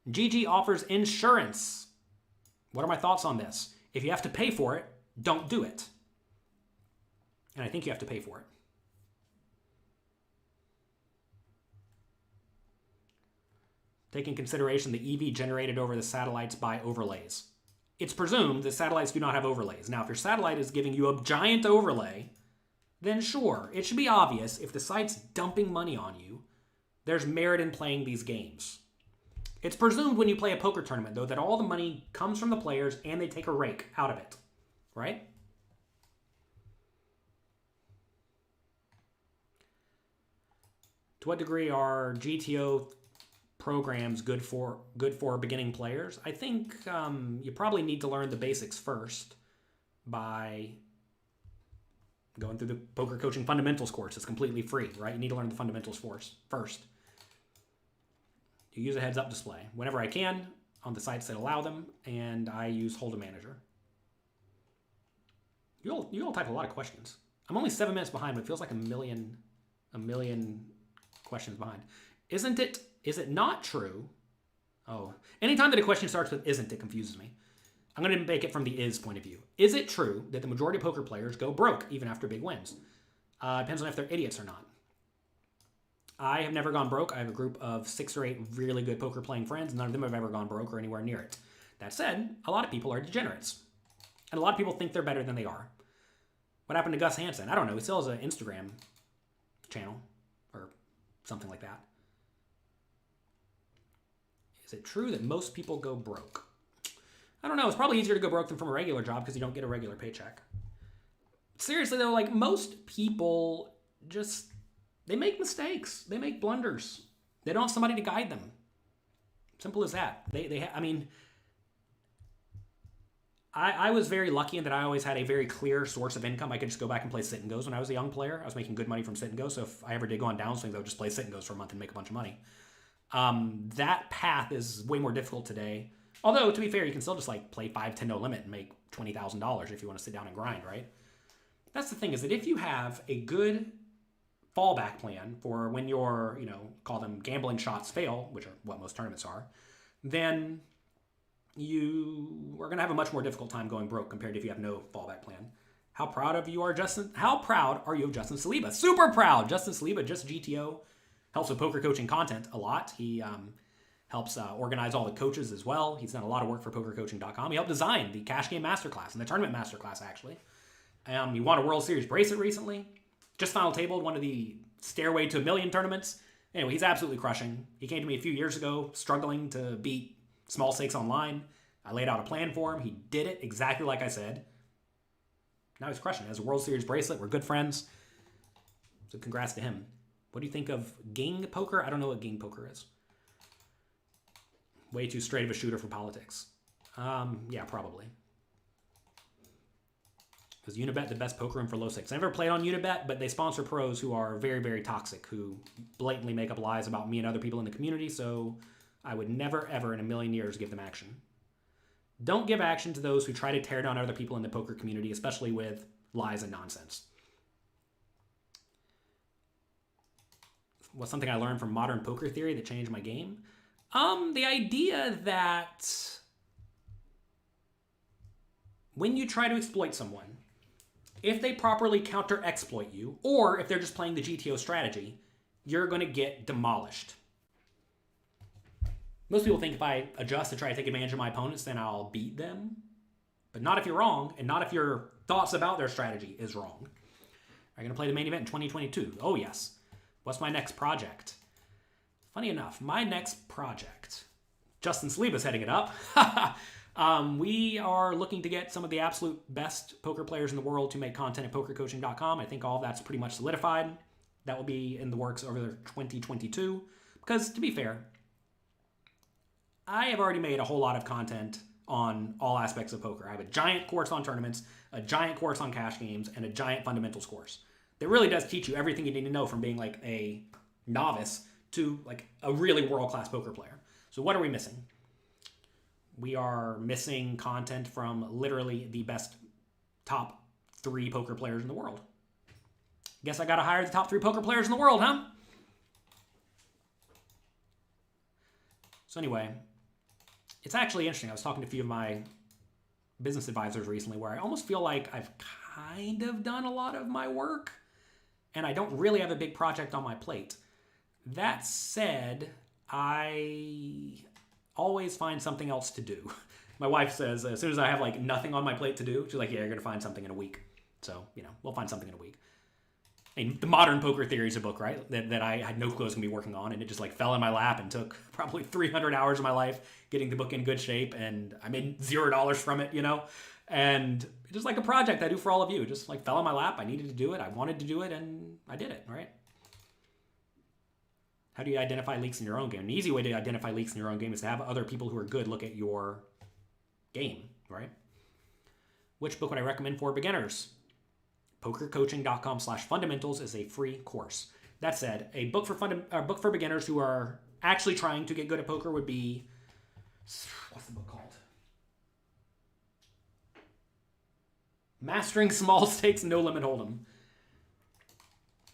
GG offers insurance. What are my thoughts on this? If you have to pay for it, don't do it. And I think you have to pay for it. Take in consideration the EV generated over the satellites by overlays. It's presumed that satellites do not have overlays. Now, if your satellite is giving you a giant overlay, then sure, it should be obvious if the site's dumping money on you, there's merit in playing these games. It's presumed when you play a poker tournament, though, that all the money comes from the players and they take a rake out of it, right? To what degree are GTO programs good for beginning players? I think you probably need to learn the basics first by going through the Poker Coaching Fundamentals course. It's completely free, right? You need to learn the fundamentals first. You use a heads-up display whenever I can on the sites that allow them, and I use Hold'em Manager. You all type a lot of questions. I'm only 7 minutes behind, but it feels like a million questions behind. Is it not true? Oh, anytime that a question starts with isn't, it confuses me. I'm going to make it from the is point of view. Is it true that the majority of poker players go broke even after big wins? Depends on if they're idiots or not. I have never gone broke. I have a group of 6 or 8 really good poker playing friends. None of them have ever gone broke or anywhere near it. That said, a lot of people are degenerates. And a lot of people think they're better than they are. What happened to Gus Hansen? I don't know. He still has an Instagram channel or something like that. Is it true that most people go broke? I don't know. It's probably easier to go broke than from a regular job because you don't get a regular paycheck. Seriously, though, like most people just, they make mistakes. They make blunders. They don't have somebody to guide them. Simple as that. I was very lucky in that I always had a very clear source of income. I could just go back and play sit and goes when I was a young player. I was making good money from sit and goes. So if I ever did go on downswings, I would just play sit and goes for a month and make a bunch of money. That path is way more difficult today. Although, to be fair, you can still just like play 5-10 no limit and make $20,000 if you want to sit down and grind, right? That's the thing, is that if you have a good fallback plan for when your, call them gambling shots fail, which are what most tournaments are, then you are going to have a much more difficult time going broke compared to if you have no fallback plan. How proud of you are, Justin? How proud are you of Justin Saliba? Super proud! Justin Saliba, just GTO, helps with poker coaching content a lot. He helps organize all the coaches as well. He's done a lot of work for pokercoaching.com. He helped design the Cash Game Masterclass and the Tournament Masterclass, actually. He won a World Series bracelet recently. Just final tabled one of the Stairway to a Million tournaments. Anyway, he's absolutely crushing. He came to me a few years ago, struggling to beat small stakes online. I laid out a plan for him. He did it exactly like I said. Now he's crushing. He has a World Series bracelet. We're good friends. So congrats to him. What do you think of Ging Poker? I don't know what Ging Poker is. Way too straight of a shooter for politics. Yeah, probably. Is Unibet the best poker room for low stakes? I never played on Unibet, but they sponsor pros who are very, very toxic, who blatantly make up lies about me and other people in the community, so I would never, ever in a million years give them action. Don't give action to those who try to tear down other people in the poker community, especially with lies and nonsense. What's something I learned from modern poker theory that changed my game? The idea that when you try to exploit someone, if they properly counter-exploit you, or if they're just playing the GTO strategy, you're going to get demolished. Most people think if I adjust to try to take advantage of my opponents, then I'll beat them. But not if you're wrong, and not if your thoughts about their strategy is wrong. Are you going to play the main event in 2022? Oh, yes. What's my next project? Funny enough, my next project, Justin Sleeva's heading it up. We are looking to get some of the absolute best poker players in the world to make content at pokercoaching.com. I think all of that's pretty much solidified. That will be in the works over 2022. Because, to be fair, I have already made a whole lot of content on all aspects of poker. I have a giant course on tournaments, a giant course on cash games, and a giant fundamentals course. That really does teach you everything you need to know from being like a novice to like a really world-class poker player. So what are we missing? We are missing content from literally the best top 3 poker players in the world. Guess I gotta hire the top 3 poker players in the world, huh? So anyway, it's actually interesting. I was talking to a few of my business advisors recently where I almost feel like I've kind of done a lot of my work and I don't really have a big project on my plate. That said, I always find something else to do. My wife says, as soon as I have like nothing on my plate to do, she's like, yeah, you're going to find something in a week. So, we'll find something in a week. I mean, the Modern Poker Theory is a book, right? That I had no clue I was going to be working on, and it just like fell in my lap and took probably 300 hours of my life getting the book in good shape, and I made $0 from it, And it's just like a project I do for all of you. It just like fell in my lap. I needed to do it. I wanted to do it, and I did it, right? How do you identify leaks in your own game? An easy way to identify leaks in your own game is to have other people who are good look at your game, right? Which book would I recommend for beginners? Pokercoaching.com/fundamentals is a free course. That said, a book for beginners who are actually trying to get good at poker would be, what's the book called? Mastering Small Stakes No Limit Hold'em.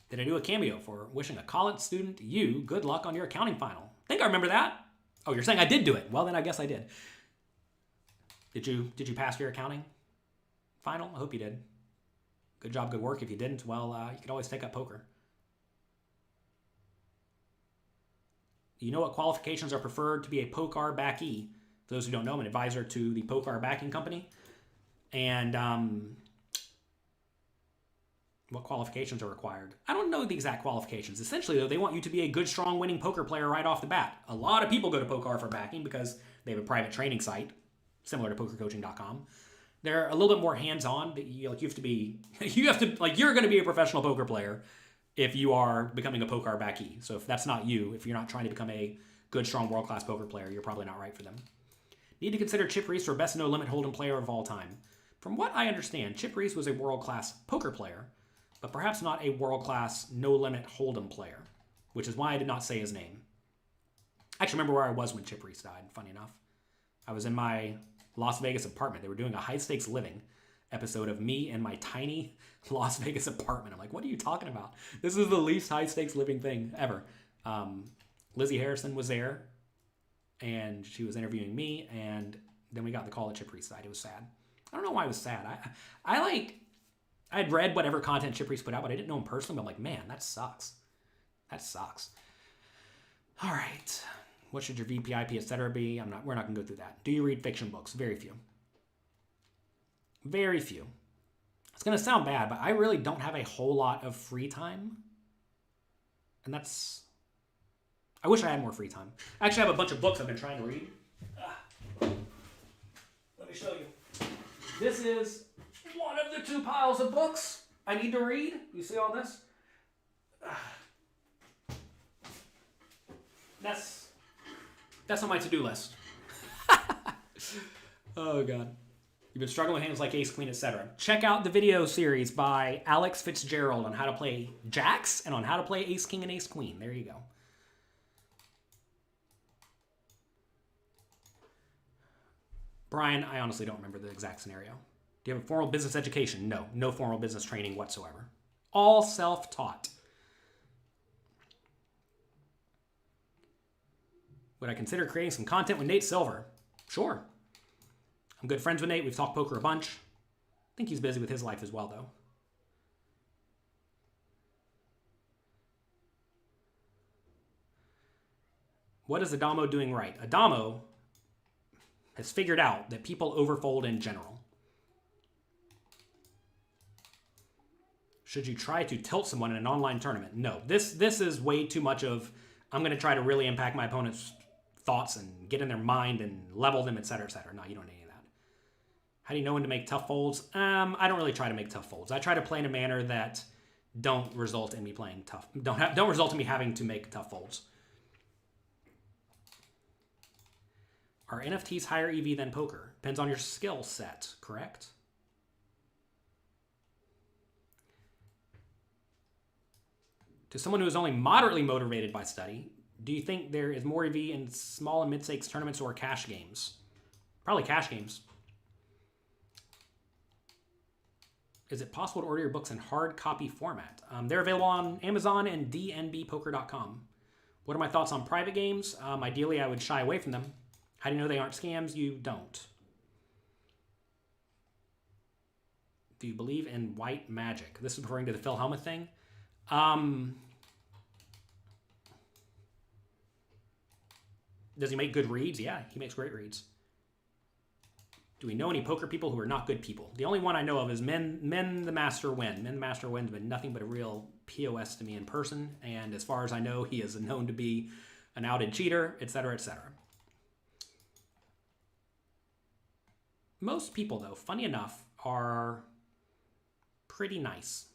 Did I do a cameo for wishing a college student you good luck on your accounting final? I think I remember that. Oh, you're saying I did do it. Well, then I guess I did. Did you pass your accounting final? I hope you did. Good job, good work. If you didn't, well, you could always take up poker. You know what qualifications are preferred to be a poker backee? For those who don't know, I'm an advisor to the poker backing company. And what qualifications are required? I don't know the exact qualifications. Essentially, though, they want you to be a good, strong, winning poker player right off the bat. A lot of people go to Poker for backing because they have a private training site, similar to pokercoaching.com. They're a little bit more hands-on. You have to be, you're going to be a professional poker player if you are becoming a poker backee. So if that's not you, if you're not trying to become a good, strong, world-class poker player, you're probably not right for them. Need to consider Chip Reese for best no-limit hold'em player of all time. From what I understand, Chip Reese was a world-class poker player, but perhaps not a world-class no-limit hold'em player, which is why I did not say his name. I actually remember where I was when Chip Reese died, funny enough. I was in my Las Vegas apartment. They were doing a high-stakes living episode of me and my tiny Las Vegas apartment. I'm like, what are you talking about? This is the least high-stakes living thing ever. Lizzie Harrison was there, and she was interviewing me, and then we got the call that Chip Reese died. It was sad. I don't know why it was sad. I had read whatever content Chip Reese put out, but I didn't know him personally. But I'm like, man, that sucks. That sucks. All right. What should your VPIP, etc. be? We're not going to go through that. Do you read fiction books? Very few. Very few. It's going to sound bad, but I really don't have a whole lot of free time. And that's... I wish I had more free time. I actually have a bunch of books I've been trying to read. Let me show you. This is one of the 2 piles of books I need to read. You see all this? That's on my to-do list. Oh, God. You've been struggling with hands like Ace, Queen, etc. Check out the video series by Alex Fitzgerald on how to play jacks and on how to play Ace, King, and Ace, Queen. There you go. Brian, I honestly don't remember the exact scenario. Do you have a formal business education? No. No formal business training whatsoever. All self-taught. Would I consider creating some content with Nate Silver? Sure. I'm good friends with Nate. We've talked poker a bunch. I think he's busy with his life as well, though. What is Adamo doing right? Adamo has figured out that people overfold in general. Should you try to tilt someone in an online tournament? No. This is way too much of, I'm going to try to really impact my opponent's thoughts and get in their mind and level them, etc., etc. No, you don't need any of that. How do you know when to make tough folds? I don't really try to make tough folds. I try to play in a manner that don't result in me playing tough. Don't result in me having to make tough folds. Are NFTs higher EV than poker? Depends on your skill set, correct? To someone who is only moderately motivated by study, do you think there is more EV in small and mid-stakes tournaments or cash games? Probably cash games. Is it possible to order your books in hard copy format? They're available on Amazon and dnbpoker.com. What are my thoughts on private games? Ideally, I would shy away from them. How do you know they aren't scams? You don't. Do you believe in white magic? This is referring to the Phil Hellmuth thing. Does he make good reads? Yeah, he makes great reads. Do we know any poker people who are not good people? The only one I know of is Men the Master Win. Men the Master Win's been nothing but a real POS to me in person, and as far as I know, he is known to be an outed cheater, etc., etc. Most people, though, funny enough, are pretty nice.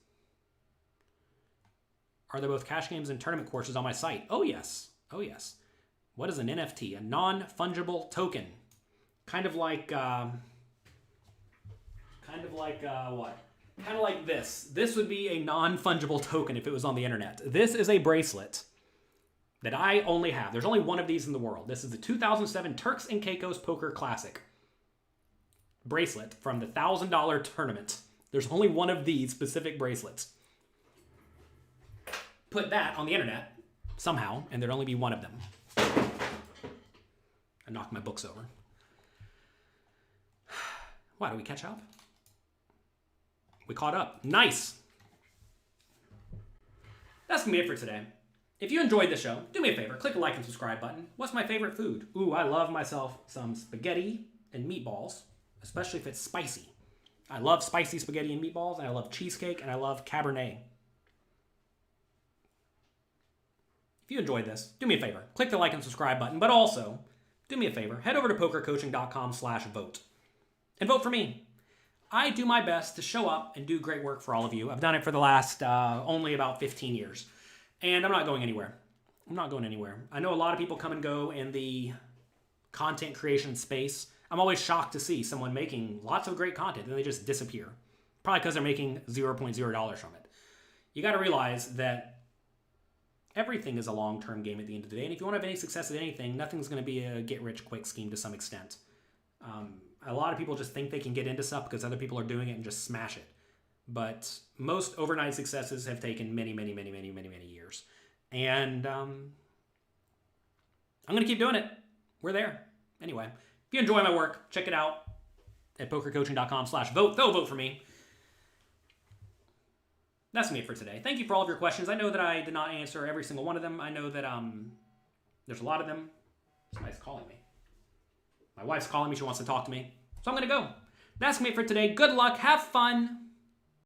Are there both cash games and tournament courses on my site? Oh, yes. Oh, yes. What is an NFT? A non-fungible token. Kind of like what? Kind of like this. This would be a non-fungible token if it was on the internet. This is a bracelet that I only have. There's only one of these in the world. This is the 2007 Turks and Caicos Poker Classic bracelet from the $1,000 tournament. There's only one of these specific bracelets. Put that on the internet somehow, and there'd only be one of them. I knocked my books over. Why, did we catch up? We caught up. Nice. That's going to be it for today. If you enjoyed the show, do me a favor. Click the like and subscribe button. What's my favorite food? Ooh, I love myself some spaghetti and meatballs, especially if it's spicy. I love spicy spaghetti and meatballs, and I love cheesecake, and I love Cabernet. If you enjoyed this, do me a favor. Click the like and subscribe button, but also, do me a favor. Head over to pokercoaching.com/vote and vote for me. I do my best to show up and do great work for all of you. I've done it for the last only about 15 years, and I'm not going anywhere. I'm not going anywhere. I know a lot of people come and go in the content creation space. I'm always shocked to see someone making lots of great content and they just disappear. Probably because they're making $0.0 from it. You got to realize that everything is a long-term game at the end of the day. And if you want to have any success at anything, nothing's going to be a get-rich-quick scheme to some extent. A lot of people just think they can get into stuff because other people are doing it and just smash it. But most overnight successes have taken many, many, many, many, many, many years. And I'm going to keep doing it. We're there. Anyway, if you enjoy my work, check it out at pokercoaching.com/vote. They'll vote for me. That's me for today. Thank you for all of your questions. I know that I did not answer every single one of them. I know that there's a lot of them. Somebody's calling me. My wife's calling me. She wants to talk to me. So I'm going to go. That's me for today. Good luck. Have fun.